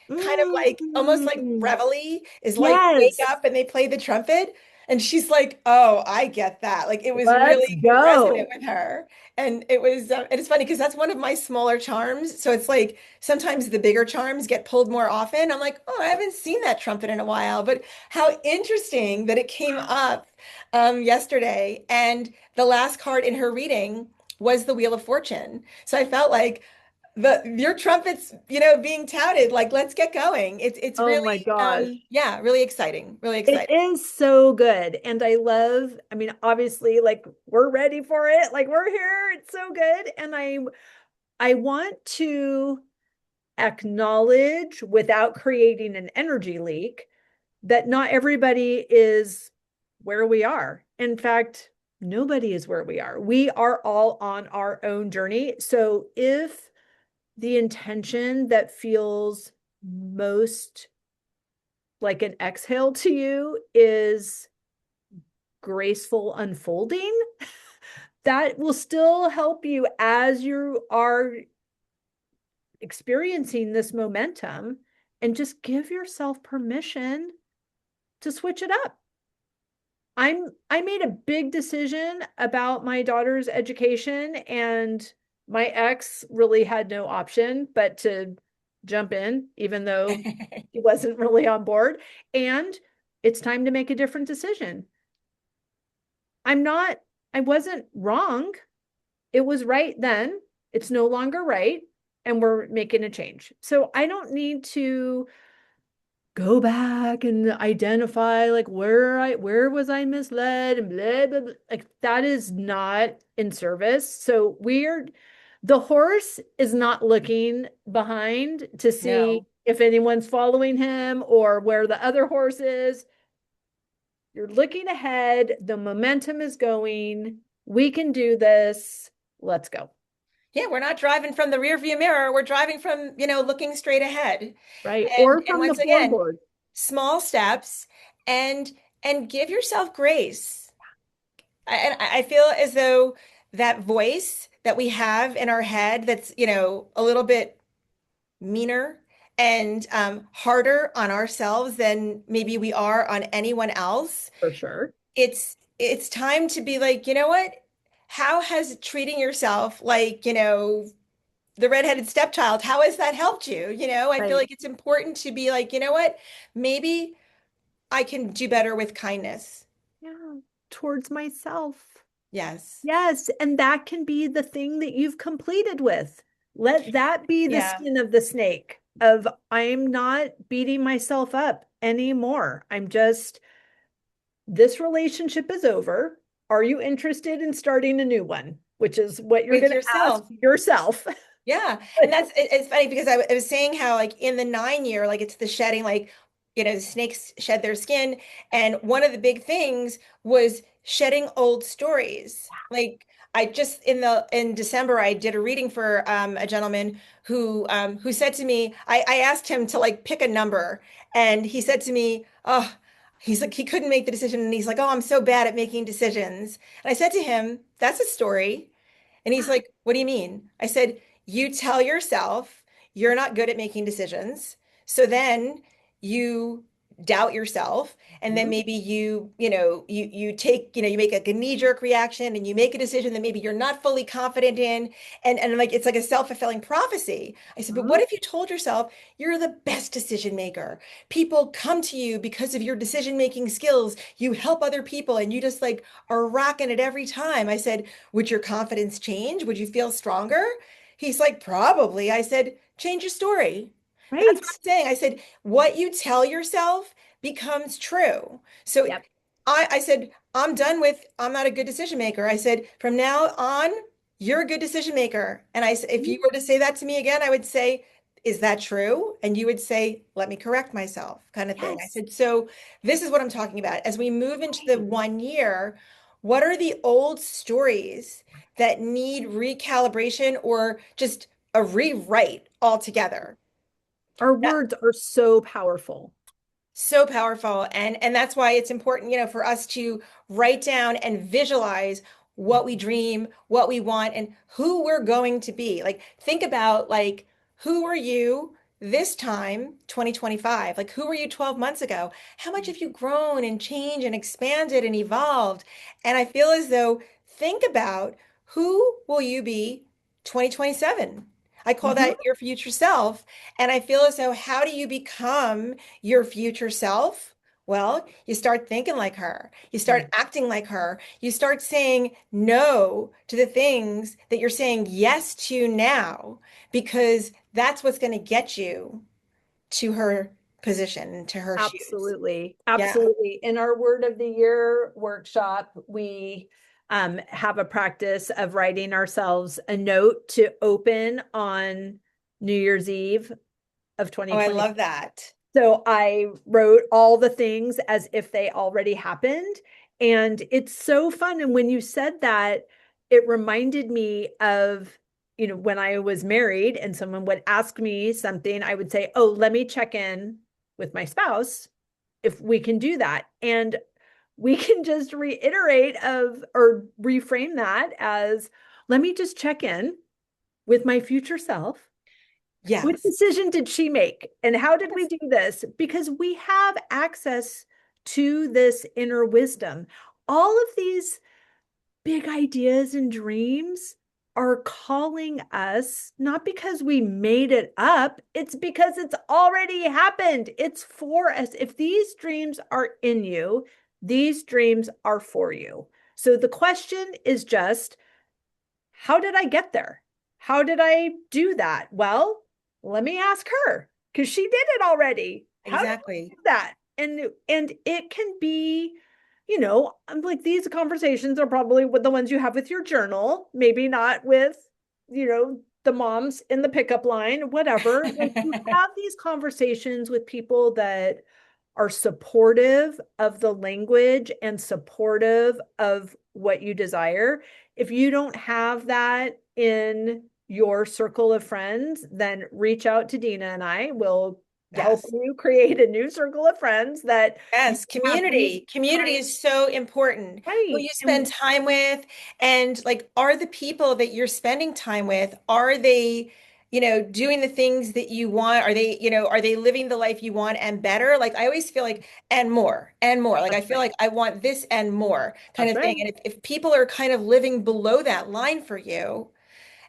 Kind of like almost like Mm, reveille is like wake yes. up and they play the trumpet. And she's like, "Oh, I get that." Like it was Let's really resonant go. with her. And it was, and it's funny because that's one of my smaller charms. So it's like sometimes the bigger charms get pulled more often. I'm like, oh, I haven't seen that trumpet in a while. But how interesting that it came up yesterday. And the last card in her reading was the Wheel of Fortune. So I felt like your trumpets, being touted, like let's get going. It's Oh really my gosh. yeah, really exciting. Really It exciting. is so good. And I love, I mean, obviously, like we're ready for it. Like we're here. It's so good. And I want to acknowledge without creating an energy leak that not everybody is where we are. In fact, nobody is where we are. We are all on our own journey. So if the intention that feels most like an exhale to you is graceful unfolding, that will still help you as you are experiencing this momentum, and just give yourself permission to switch it up. I made a big decision about my daughter's education, and my ex really had no option but to jump in, even though he wasn't really on board. And it's time to make a different decision. I'm not, I wasn't wrong. It was right then. It's no longer right. And we're making a change. So I don't need to go back and identify like where was I misled and blah, blah, blah. Like that is not in service. So the horse is not looking behind to see No. if anyone's following him or where the other horse is. You're looking ahead, the momentum is going. We can do this. Let's go. Yeah, we're not driving from the rear view mirror. We're driving from, looking straight ahead. Right? And Or and from the once again, floorboard, small steps and give yourself grace. And I feel as though that voice that we have in our head that's, a little bit meaner and harder on ourselves than maybe we are on anyone else. for sure. It's time to be like, you know what? How has treating yourself like, the redheaded stepchild, how has that helped you? I feel Right. like it's important to be like, you know what? Maybe I can do better with kindness. Yeah. Towards myself. Yes. Yes. And that can be the thing that you've completed with. Let that be the Yeah. skin of the snake of I'm not beating myself up anymore. I'm just, this relationship is over. Are you interested in starting a new one? Which is what you're With going to ask yourself. yourself. Yeah. And it's funny because I was saying how like in the 9 year, like it's the shedding, like, the snakes shed their skin. And one of the big things was shedding old stories. Like I just in December, I did a reading for a gentleman who said to me, I asked him to like pick a number, and he said to me, oh, he's like he couldn't make the decision, and he's like, oh, I'm so bad at making decisions. And I said to him, that's a story. And he's like, what do you mean? I said, you tell yourself you're not good at making decisions. So then you doubt yourself. And then Mhm. maybe you take, you make like a knee-jerk reaction and you make a decision that maybe you're not fully confident in. And like it's like a self-fulfilling prophecy. I said, but Uh-huh. what if you told yourself you're the best decision maker? People come to you because of your decision-making skills. You help other people and you just like are rocking it every time. I said, would your confidence change? Would you feel stronger? He's like, probably. I said, change your story. That's what Right. I'm saying. I said, what you tell yourself becomes true. So Yep. I said, I'm done with, I'm not a good decision maker. I said, from now on, you're a good decision maker. And I said, if you were to say that to me again, I would say, is that true? And you would say, let me correct myself, kind of thing. I Yes. said, so this is what I'm talking about. As we move into the Right. 1 year, what are the old stories that need recalibration or just a rewrite altogether? Our words are so powerful. So powerful. And that's why it's important, for us to write down and visualize what we dream, what we want, and who we're going to be. Like think about like who are you this time, 2025? Like who were you 12 months ago? How much have you grown and changed and expanded and evolved? And I feel as though think about who will you be 2027? I call Mhm. that your future self. And I feel as though how do you become your future self? Well, you start thinking like her. You start acting like her. You start saying no to the things that you're saying yes to now, because that's what's going to get you to her position, to her shoes. Absolutely. Yeah. Absolutely. In our Word of the Year workshop, we have a practice of writing ourselves a note to open on New Year's Eve of Oh, I 2020. love that. So I wrote all the things as if they already happened. And it's so fun. And when you said that, it reminded me of, when I was married and someone would ask me something, I would say, oh, let me check in with my spouse if we can do that. And we can just reiterate of or reframe that as, let me just check in with my future self. What Yes. decision did she make? And how did we do this? Because we have access to this inner wisdom. All of these big ideas and dreams are calling us, not because we made it up, it's because it's already happened. It's for us. If these dreams are in you, these dreams are for you. So the question is just, how did I get there? How did I do that? Well, let me ask her because she did it already. How did I Exactly. do that? And it can be, I'm like these conversations are probably with the ones you have with your journal, maybe not with, the moms in the pickup line, whatever. Like you have these conversations with people that are supportive of the language and supportive of what you desire. If you don't have that in your circle of friends, then reach out to Dina and I will help Yes. you create a new circle of friends that you Yes, have these community. Community kind is so important. Who right. you spend And time with, and like, are the people that you're spending time with, are they, doing the things that you want? Are they living the life you want and better? Like, I always feel like, and more, and more. Like, I that's feel right. like I want this and more kind That's of thing. right. And if people are kind of living below that line for you,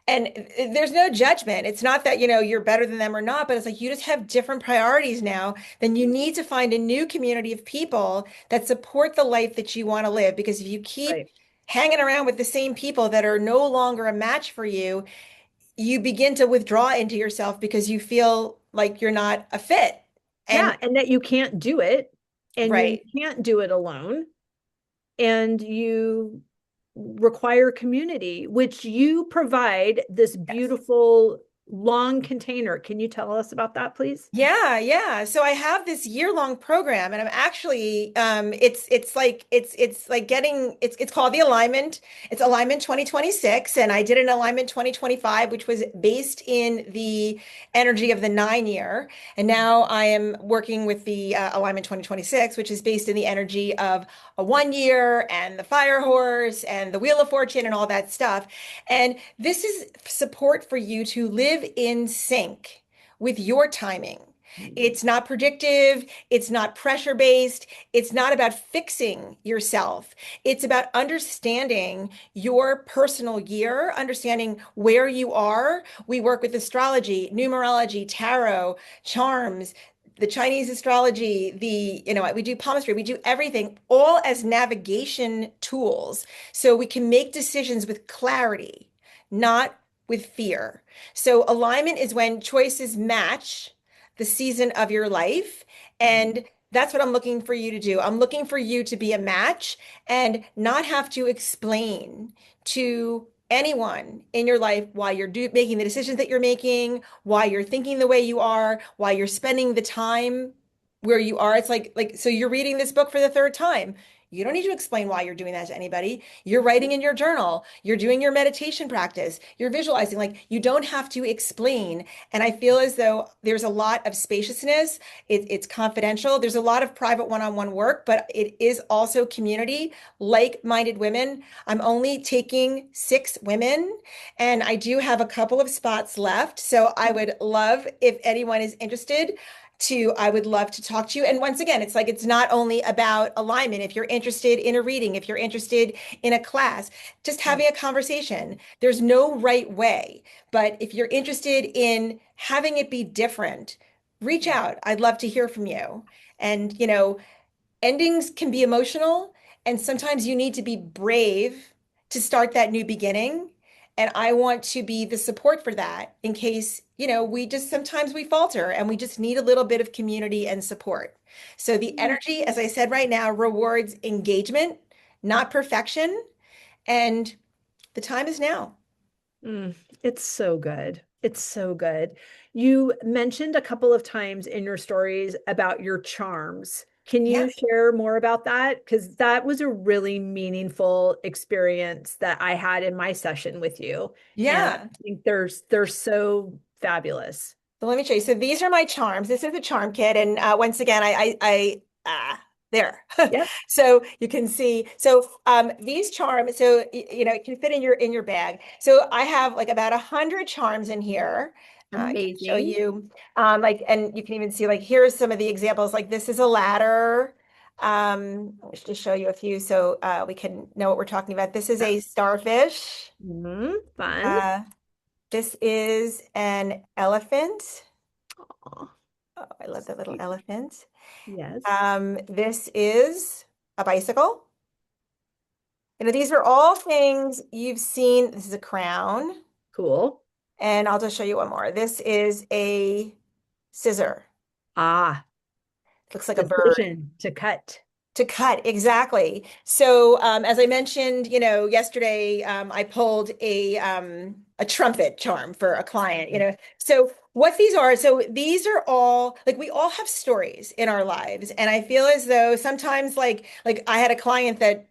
and there's no judgment. It's not that, you're better than them or not, but it's like you just have different priorities now. Then you need to find a new community of people that support the life that you want to live. Because if you keep Right. hanging around with the same people that are no longer a match for you, you begin to withdraw into yourself because you feel like you're not a fit. Yeah. And And that you can't do it and you right. can't do it alone. And you require community, which you provide this Yes. beautiful long container. Can you tell us about that, please? Yeah, yeah. So I have this year-long program, and I'm actually it's like getting it's called the alignment. It's alignment 2026, and I did an alignment 2025, which was based in the energy of the 9 year. And now I am working with the alignment 2026, which is based in the energy of a 1 year and the fire horse and the wheel of fortune and all that stuff. And this is support for you to live in sync with your timing. It's not predictive. It's not pressure based. It's not about fixing yourself. It's about understanding your personal year, understanding where you are. We work with astrology, numerology, tarot, charms, the Chinese astrology, we do palmistry, we do everything, all as navigation tools. So we can make decisions with clarity, not with fear. So alignment is when choices match the season of your life. And that's what I'm looking for you to do. I'm looking for you to be a match and not have to explain to anyone in your life why you're making the decisions that you're making, why you're thinking the way you are, why you're spending the time where you are. It's like so you're reading this book for the third time. You don't need to explain why you're doing that to anybody. You're writing in your journal, you're doing your meditation practice, you're visualizing. Like you don't have to explain. And I feel as though there's a lot of spaciousness. It's confidential. There's a lot of private one-on-one work, but it is also community, like-minded women. I'm only taking 6 women, and I do have a couple of spots left. So I would love if anyone is interested I would love to talk to you. And once again, it's like it's not only about alignment. If you're interested in a reading, if you're interested in a class, just having a conversation. There's no right way. But if you're interested in having it be different, reach out. I'd love to hear from you. And, endings can be emotional, and sometimes you need to be brave to start that new beginning. And I want to be the support for that in case, we just sometimes we falter and we just need a little bit of community and support. So the energy, as I said right now, rewards engagement, not perfection. And the time is now. Mm, it's so good. It's so good. You mentioned a couple of times in your stories about your charms. Can Yeah. you share more about that? Because that was a really meaningful experience that I had in my session with you. And Yeah. I think they're so fabulous. So let me show you. So these are my charms. This is a charm kit, and once again, there. Yep, So you can see. So these charms. So it can fit in your bag. So I have like about 100 charms in here. I can show amazing. you. And you can even see like here's some of the examples. Like this is a ladder. Let's just show you a few so we can know what we're talking about. This is a starfish. Fun. Uh, this is an elephant. Aw, Oh, I love that little sweet. elephant. Yes. This is a bicycle. These are all things you've seen. This is a crown. Cool. And I'll just show you one more. This is a scissor. Ah, Looks like a bird. decision to cut. To cut, exactly. So, as I mentioned, yesterday, I pulled a trumpet charm for a client, So what these are, so these are all like we all have stories in our lives. And I feel as though sometimes like I had a client that,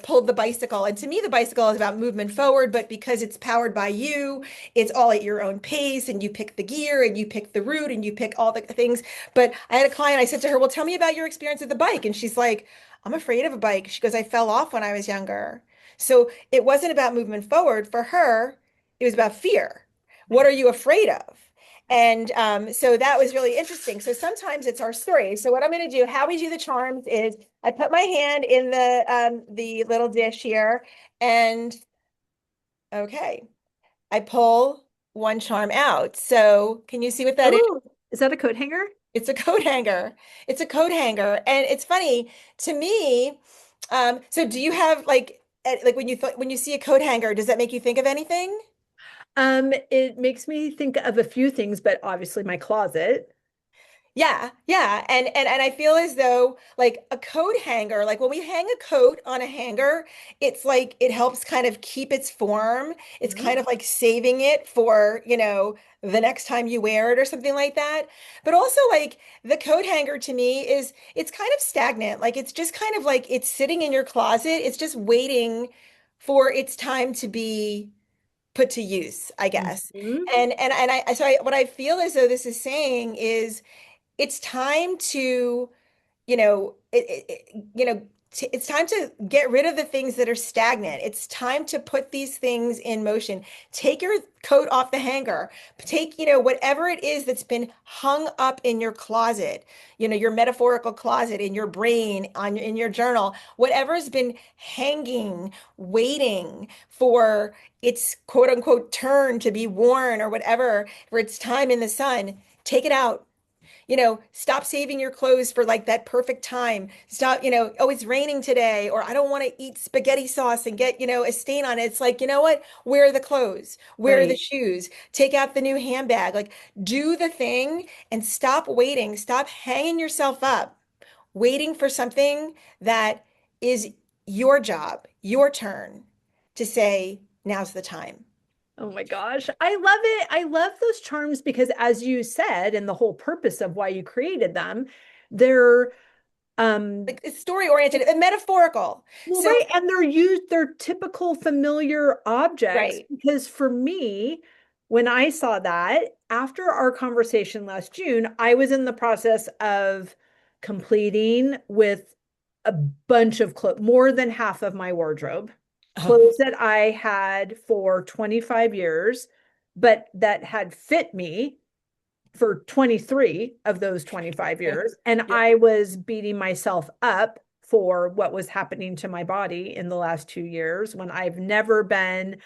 pulled the bicycle. And to me, the bicycle is about movement forward, but because it's powered by you, it's all at your own pace, and you pick the gear and you pick the route and you pick all the things. But I had a client, I said to her, well, tell me about your experience with the bike. And she's like, I'm afraid of a bike. She goes, I fell off when I was younger. So it wasn't about movement forward. For her, it was about fear. What are you afraid of? And so that was really interesting. So sometimes it's our story. So what I'm going to do, how we do the charms is I put my hand in the little dish here, and okay, I pull one charm out. So can you see what that is? Oh, is that a coat hanger? It's a coat hanger. It's a coat hanger. And it's funny to me. So do you have like when you see a coat hanger, does that make you think of anything? It makes me think of a few things, but obviously my closet. Yeah, yeah. And I feel as though like a coat hanger, like when we hang a coat on a hanger, it's like it helps kind of keep its form. It's Mhm. kind of like saving it for, the next time you wear it or something like that. But also like the coat hanger to me is it's kind of stagnant. Like it's just kind of like it's sitting in your closet. It's just waiting for its time to be put to use, I guess. Mhm. What I feel as though this is saying is it's time to, it's time to get rid of the things that are stagnant. It's time to put these things in motion. Take your coat off the hanger. Take, whatever it is that's been hung up in your closet, your metaphorical closet, in your brain, in your journal, whatever's been hanging, waiting for its quote unquote turn to be worn or whatever, for its time in the sun, take it out. Stop saving your clothes for like that perfect time. Stop, oh, it's raining today, or I don't want to eat spaghetti sauce and get, a stain on it. It's like, you know what? Wear the clothes, wear the Right. shoes, take out the new handbag, like do the thing and stop waiting. Stop hanging yourself up, waiting for something that is your job, your turn to say, now's the time. Oh my gosh. I love it. I love those charms because, as you said, and the whole purpose of why you created them, they're Um, Like it's story oriented and metaphorical. well, So, right. And they're typical familiar objects right. because for me, when I saw that after our conversation last June, I was in the process of completing with a bunch of clothes, more than half of my wardrobe, Oh, clothes that I had for 25 years, but that had fit me for 23 of those 25 years. And yeah. I was beating myself up for what was happening to my body in the last 2 years when I've never been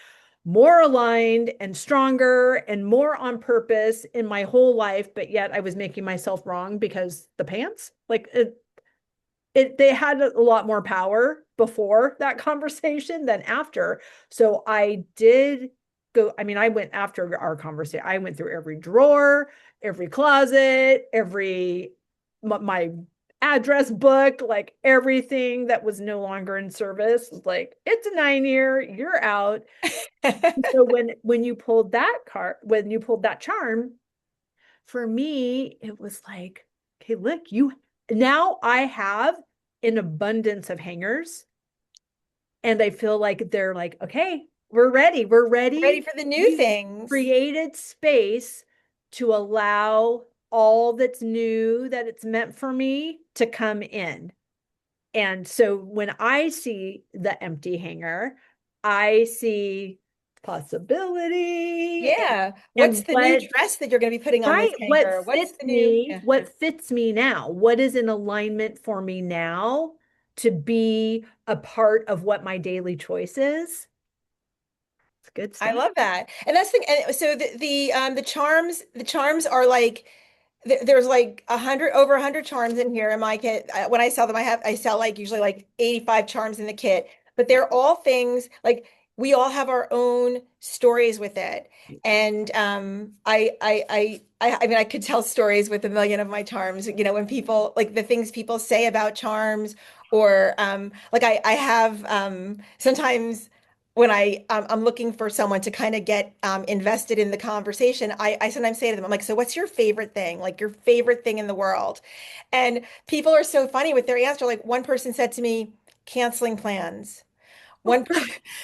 more aligned and stronger and more on purpose in my whole life. But yet I was making myself wrong because the pants, like they had a lot more power before that conversation than after. So I did go, I mean, I went after our conversation. I went through every drawer, every closet, every my address book, like everything that was no longer in service was like, it's a 9 year, you're out. So when you pulled that card, when you pulled that charm, for me, it was like, okay, look, you now I have an abundance of hangers, and I feel like they're like, okay, we're ready. We're Ready ready. for the new We things. created space to allow all that's new that it's meant for me to come in. And so when I see the empty hanger, I see possibility Yeah. What's and the new what dress that you're going to be putting on this right, hanger? What's the new? Yeah. what fits me now? What is in alignment for me now to be a part of what my daily choice is? It's good I stuff. love that. And that's the thing. And so the charms are like there's like 100 over 100 charms in here in my kit. When I sell them, I sell like usually like 85 charms in the kit, but they're all things like we all have our own stories with it. And I mean I could tell stories with a million of my charms, you know, when people like the things people say about charms or like I have sometimes when I'm looking for someone to kind of get invested in the conversation, I sometimes say to them, I'm like, so what's your favorite thing? Like your favorite thing in the world? And people are so funny with their answer. Like one person said to me, canceling plans. One,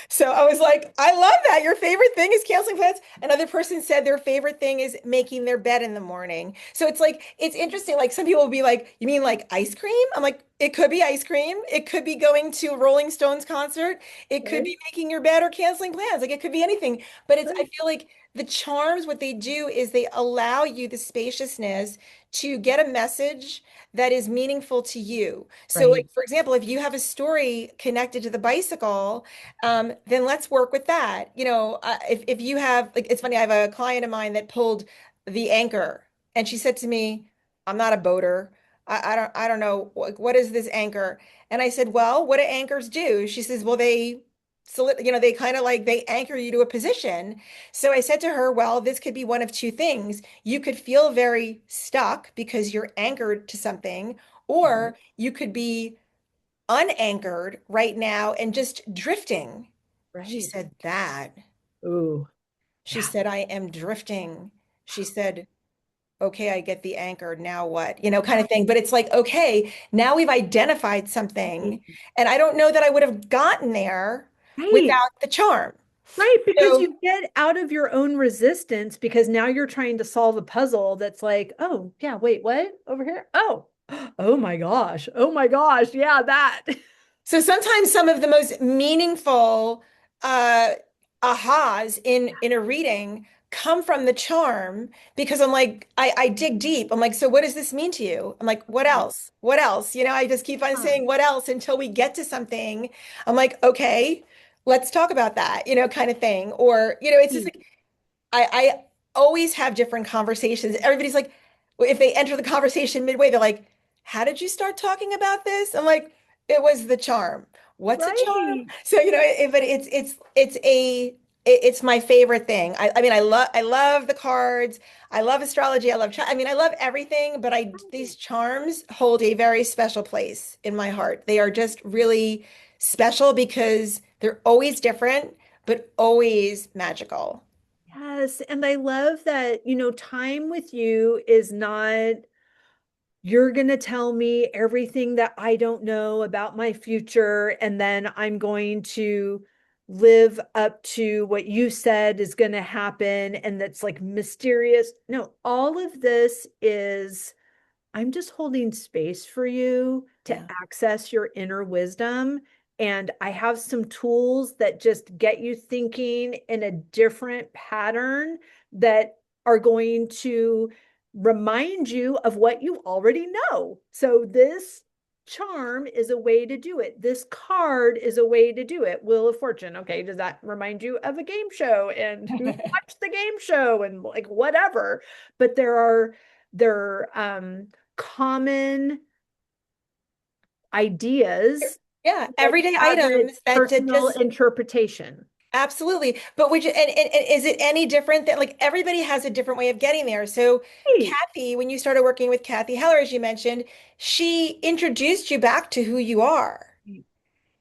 so I was like, I love that. Your favorite thing is canceling plans. Another person said their favorite thing is making their bed in the morning. So it's like, it's interesting. Like some people will be like, you mean like ice cream? I'm like, it could be ice cream. It could be going to a Rolling Stones concert. It could Right, be making your bed or canceling plans. Like it could be anything. But it's, I right, feel like the charms, what they do is they allow you the spaciousness to get a message that is meaningful to you. So, like right. for example, if you have a story connected to the bicycle, then let's work with that. You know, if you have, like, it's funny. I have a client of mine that pulled the anchor, and she said to me, "I'm not a boater. I don't know what is this anchor." And I said, "Well, what do anchors do?" She says, "Well, you know, they kind of like they anchor you to a position." So I said to her, well, this could be one of two things. You could feel very stuck because you're anchored to something, Mhm. or you could be unanchored right now and just drifting. She Right. said that. Ooh, She yeah. said, I am drifting. She said, okay, I get the anchor. Now what? You know, kind of thing. But it's like, okay, now we've identified something. Right. And I don't know that I would have gotten there Right. without the charm. Right, because So you get out of your own resistance because now you're trying to solve a puzzle that's like, oh, yeah, wait, what? Over here? Oh, oh my gosh. Oh my gosh. Yeah, that. So sometimes some of the most meaningful uh ahas in a reading come from the charm because I'm like I dig deep. I'm like, so what does this mean to you? I'm like, what else? What else? You know, I just keep on Huh. saying what else until we get to something. I'm like, okay, let's talk about that, you know, kind of thing. Or, you know, it's just Right. like I always have different conversations. Everybody's like, if they enter the conversation midway, they're like, "How did you start talking about this?" I'm like, "It was the charm." What's a charm? Right. So, you know, but it's my favorite thing. I mean, I love the cards. I love astrology. I mean, I love everything, but I these charms hold a very special place in my heart. They are just really special because they're always different, but always magical. Yes. And I love that, time with you is not you're going to tell me everything that I don't know about my future, and then I'm going to live up to what you said is going to happen. And that's like mysterious. No, all of this is I'm just holding space for you to Yeah. access your inner wisdom. And I have some tools that just get you thinking in a different pattern that are going to remind you of what you already know. So, this charm is a way to do it. This card is a way to do it. Wheel of Fortune. Okay. Does that remind you of a game show and who watched the game show and like whatever? But there are common ideas Yeah, that everyday have a items that personal just interpretation. absolutely. But which and is it any different that like everybody has a different way of getting there? So Right. Kathy, when you started working with Kathy Heller, as you mentioned, she introduced you back to who you are.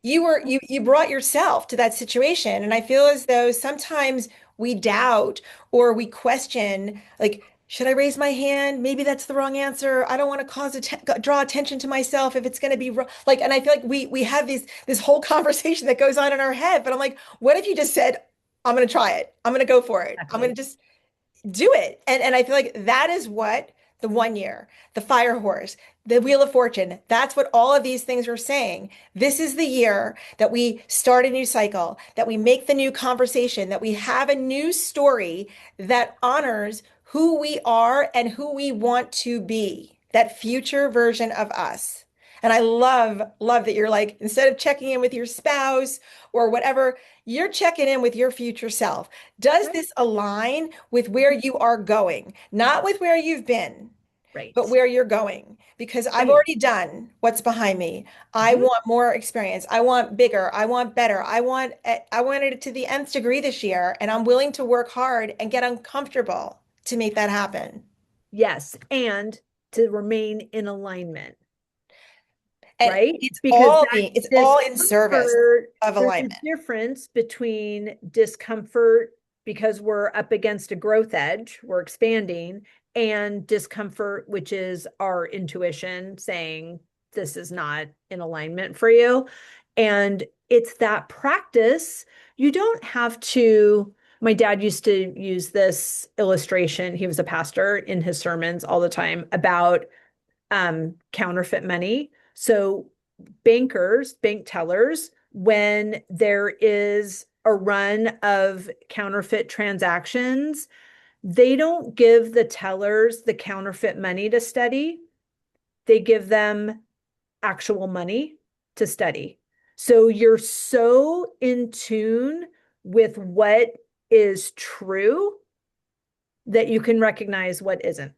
You brought yourself to that situation, and I feel as though sometimes we doubt or we question, like, should I raise my hand? Maybe that's the wrong answer. I don't want to draw attention to myself if it's going to be wrong. Like, and I feel like we have this whole conversation that goes on in our head. But I'm like, what if you just said, I'm going to try it. I'm going to go for it. I'm going Exactly. to just do it. And I feel like that is what the 1 year, the fire horse, the wheel of fortune, that's what all of these things are saying. This is the year that we start a new cycle, that we make the new conversation, that we have a new story that honors who we are and who we want to be, that future version of us. And I love that you're like, instead of checking in with your spouse or whatever, you're checking in with your future self. Does Right. this align with where you are going? Not with where you've been, but Right. where you're going. Because I've Right. already done what's behind me. I Mhm. want more experience. I want bigger. I want better. I wanted it to the nth degree this year, and I'm willing to work hard and get uncomfortable to make that happen. Yes. And to remain in alignment, And right? Because that it's all in service discomfort, of there's a alignment. difference between discomfort because we're up against a growth edge, we're expanding, and discomfort, which is our intuition saying this is not in alignment for you. And it's that practice. You don't have to. My dad used to use this illustration. He was a pastor in his sermons all the time about counterfeit money. So bankers, bank tellers, when there is a run of counterfeit transactions, they don't give the tellers the counterfeit money to study. They give them actual money to study. So you're so in tune with what is true that you can recognize what isn't.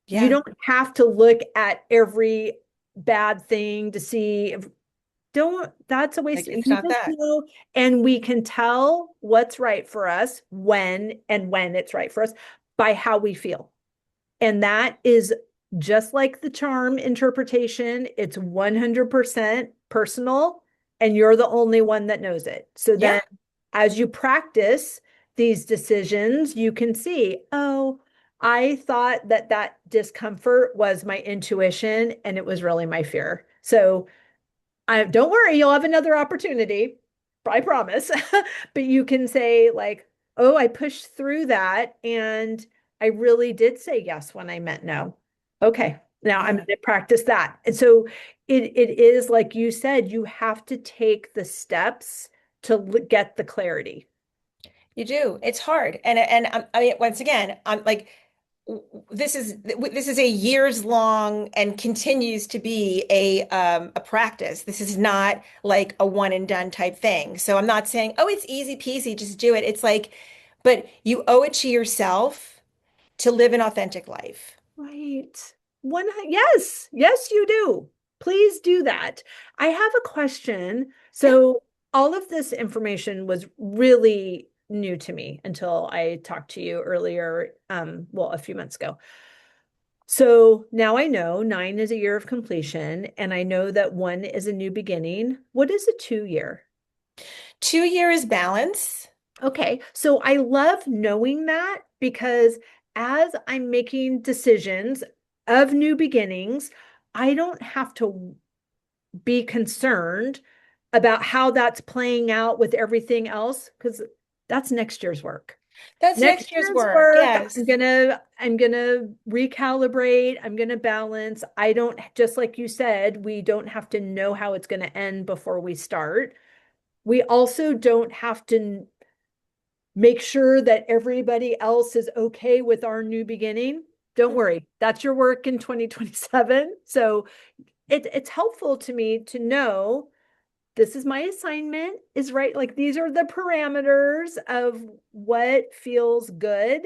You Yeah, don't have to look at every bad thing to see if don't that's a waste. like it's You not just that. know, and we can tell what's right for us when it's right for us by how we feel. And that is just like the charm interpretation, it's 100% personal, and you're the only one that knows it. So Yeah. then, as you practice these decisions, you can see, oh, I thought that that discomfort was my intuition, and it was really my fear. So don't worry, you'll have another opportunity. I promise. But you can say, like, oh, I pushed through that and I really did say yes when I meant no. Okay, now I'm Yeah. going to practice that. And so it is like you said, you have to take the steps to get the clarity. You do. It's hard. I mean, once again, I'm like, this is a years long and continues to be a practice. This is not like a one and done type thing. So I'm not saying, oh, it's easy peasy, just do it. It's like, but you owe it to yourself to live an authentic life. Right. Yes, yes, you do. Please do that. I have a question. Yeah. So, all of this information was really new to me until I talked to you earlier, well, a few months ago. So now I know 9 is a year of completion, and I know that 1 is a new beginning. What is a 2 year? 2 years balance. Okay, so I love knowing that because as I'm making decisions, of new beginnings, I don't have to be concerned about how that's playing out with everything else because that's next year's work. That's Next next year's year's work. work, Yes. I'm gonna recalibrate, I'm gonna balance. I don't, just like you said, we don't have to know how it's gonna end before we start. We also don't have to make sure that everybody else is okay with our new beginning. Don't worry, that's your work in 2027. So it's helpful to me to know this is my assignment, is right. Like these are the parameters of what feels good.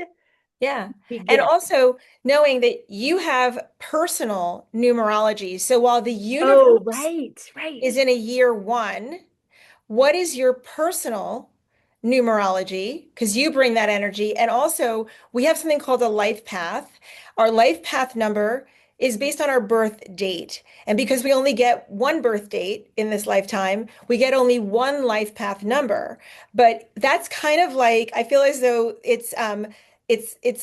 Yeah. And Begin. also knowing that you have personal numerology. So while the Oh, universe right, right. is in a year one, what is your personal numerology? Because you bring that energy. And also, we have something called a life path. Our life path number is based on our birth date. And because we only get one birth date in this lifetime, we get only one life path number. But that's kind of like, I feel as though it's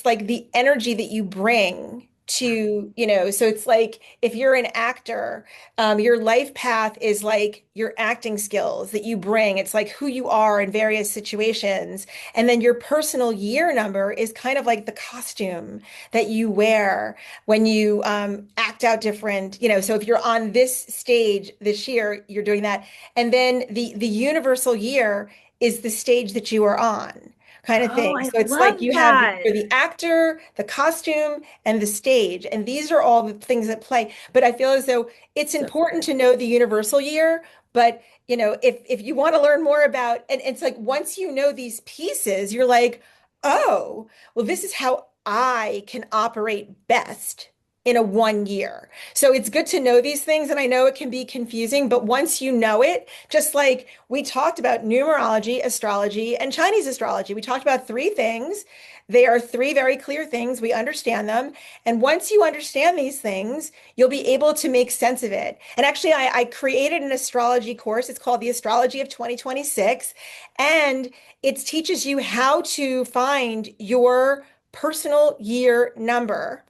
like the energy that you bring to, so it's like if you're an actor, your life path is like your acting skills that you bring. It's like who you are in various situations. And then your personal year number is kind of like the costume that you wear when you act out different, so if you're on this stage this year, you're doing that. And then the universal year is the stage that you are on. Kind of Oh, thing. I So it's like love you have that. you're the actor, the costume, and the stage. And these are all the things that play. But I feel as though it's So important good. to know the universal year, but if you want to learn more about, and it's like once you know these pieces, you're like, oh, well, this is how I can operate best in a 1 year. So it's good to know these things, and I know it can be confusing, but once you know it, just like we talked about numerology, astrology, and Chinese astrology, we talked about three things. They are three very clear things. We understand them. And once you understand these things, you'll be able to make sense of it. And actually, I created an astrology course. It's called the Astrology of 2026. And it teaches you how to find your personal year number.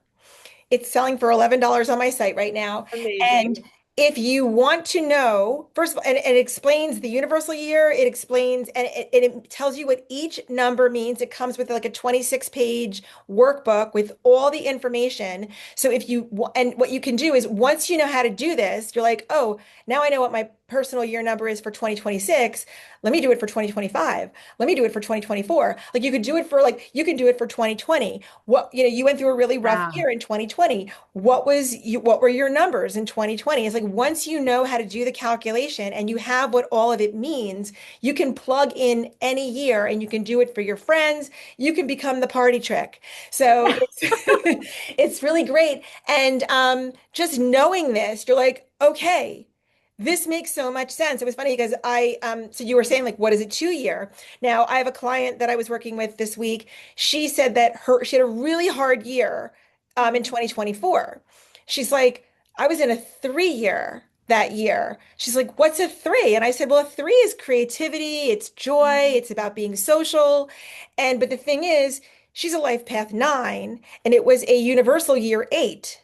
It's selling for $11 on my site right now. And Amazing. if you want to know, first of all, and it explains the universal year, it explains and it tells you what each number means. It comes with like a 26-page workbook with all the information. So and what you can do is once you know how to do this, you're like, oh, now I know what my personal year number is for 2026. Let me do it for 2025. Let me do it for 2024. Like you can do it for 2020. You went through a really rough Yeah. year in 2020. What were your numbers in 2020? It's like once you know how to do the calculation and you have what all of it means, you can plug in any year and you can do it for your friends. You can become the party trick. So it's it's really great. And just knowing this, you're like, okay. This makes so much sense. It was funny because so you were saying like, what is a 2 year? Now, I have a client that I was working with this week. She said that she had a really hard year in 2024. She's like, I was in a 3 year that year. She's like, what's a three? And I said, well, a three is creativity, it's joy, it's about being social. But the thing is, she's a life path 9, and it was a universal year 8.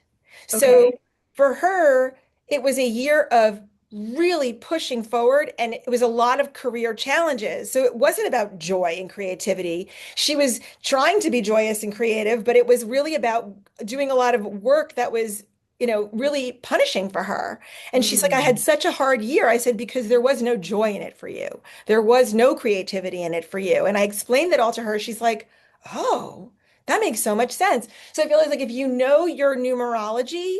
So Okay. for her, it was a year of really pushing forward, and it was a lot of career challenges. So it wasn't about joy and creativity. She was trying to be joyous and creative, but it was really about doing a lot of work that was, really punishing for her. And she's like, I had Mm. such a hard year. I said, because there was no joy in it for you. There was no creativity in it for you. And I explained that all to her. She's like, oh, that makes so much sense. So I feel like if you know your numerology,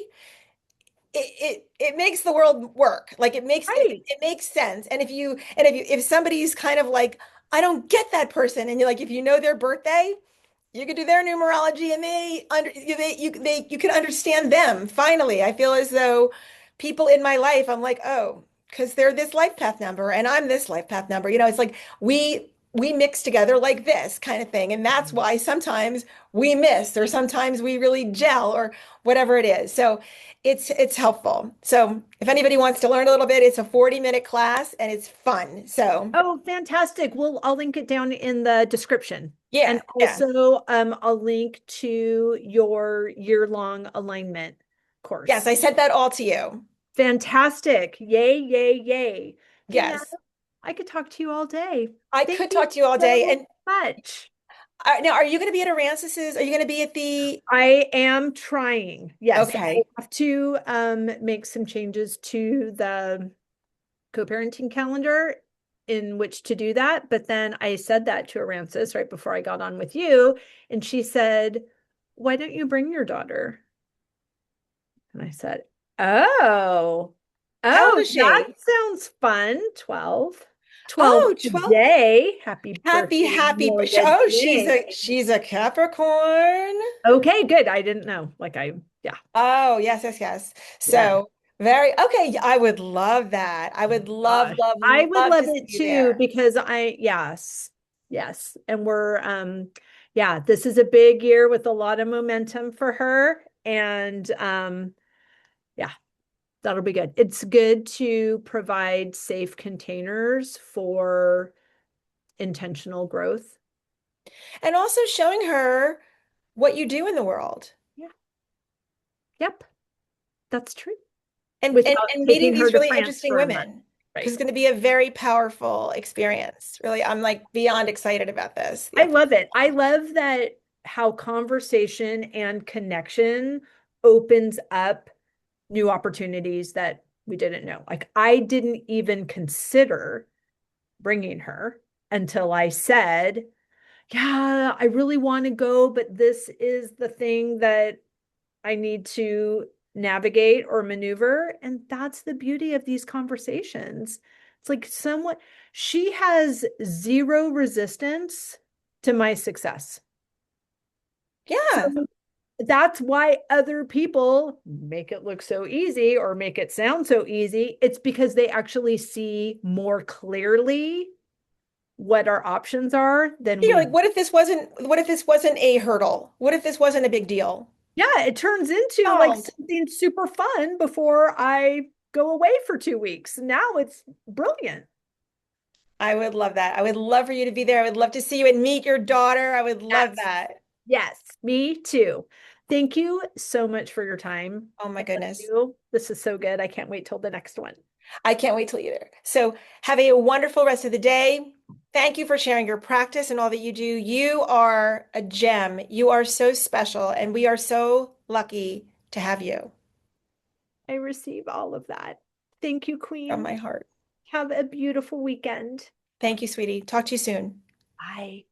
it makes the world work. Like Right. it makes sense. If somebody's kind of like, I don't get that person, and you're like, if you know their birthday, you could do their numerology, and you can understand them. Finally, I feel as though people in my life, I'm like, oh, because they're this life path number and I'm this life path number. It's like we mix together like this kind of thing. And that's why sometimes we miss or sometimes we really gel or whatever it is. So it's helpful. So if anybody wants to learn a little bit, it's a 40-minute class and it's fun. So Oh, fantastic. Well, I'll link it down in the description. And yeah, yeah. also, I'll link to your year-long alignment Yes, course. I sent that all to you. Fantastic. Yay, yay, yay. Dina, Yes. I could talk to you all day. I Thank could you talk to you all day. so And much. now, are you going to be at Arances's? Are you going to be at the? I am trying. Yes, I Okay. have to make some changes to the co-parenting calendar in which to do that. But then I said that to Arances right before I got on with you, and she said, "Why don't you bring your daughter?" And I said, "Oh, How old oh, is that she? sounds fun. 12, 12 Oh, 12. today. Happy Happy, birthday, happy. Morgan Oh, today." she's a Capricorn. Okay, good. I didn't know. Yeah, Oh, yes, yes, yes. yeah. So very okay. I would love that. I would love, Gosh, love, I would love love to see it you too there. because yes, yes. And yeah, this is a big year with a lot of momentum for her. And yeah, that'll be good. It's good to provide safe containers for intentional growth. And also showing her what you do in the world Yeah, yep, that's true. and Without and meeting taking her these to really France interesting for a month. women because Right. it's going to be a very powerful experience. Really, I'm like beyond excited about this. I Yep. love it. I love that how conversation and connection opens up new opportunities that we didn't know. Like I didn't even consider bringing her until I said, "Yeah, I really want to go, but this is the thing that I need to navigate or maneuver." And that's the beauty of these conversations. It's like someone, she has zero resistance to my success. So Yeah. that's why other people make it look so easy or make it sound so easy. It's because they actually see more clearly what our options are than You're we. like, what if this wasn't a hurdle? What if this wasn't a big deal? Yeah, it turns into like Solved. something super fun before I go away for 2 weeks. Now it's brilliant. I would love that. I would love for you to be there. I would love to see you and meet your daughter. I would love Yes. that. Yes, me too. Thank you so much for your time. Oh my I love goodness. you. This is so good. I can't wait till the next one. I can't wait till you're there. So have a wonderful rest of the day. Thank you for sharing your practice and all that you do. You are a gem. You are so special, and we are so lucky to have you I receive all of that. Thank you, from Queen. my heart. Have a beautiful weekend. Thank you, sweetie. Talk to you soon. Bye.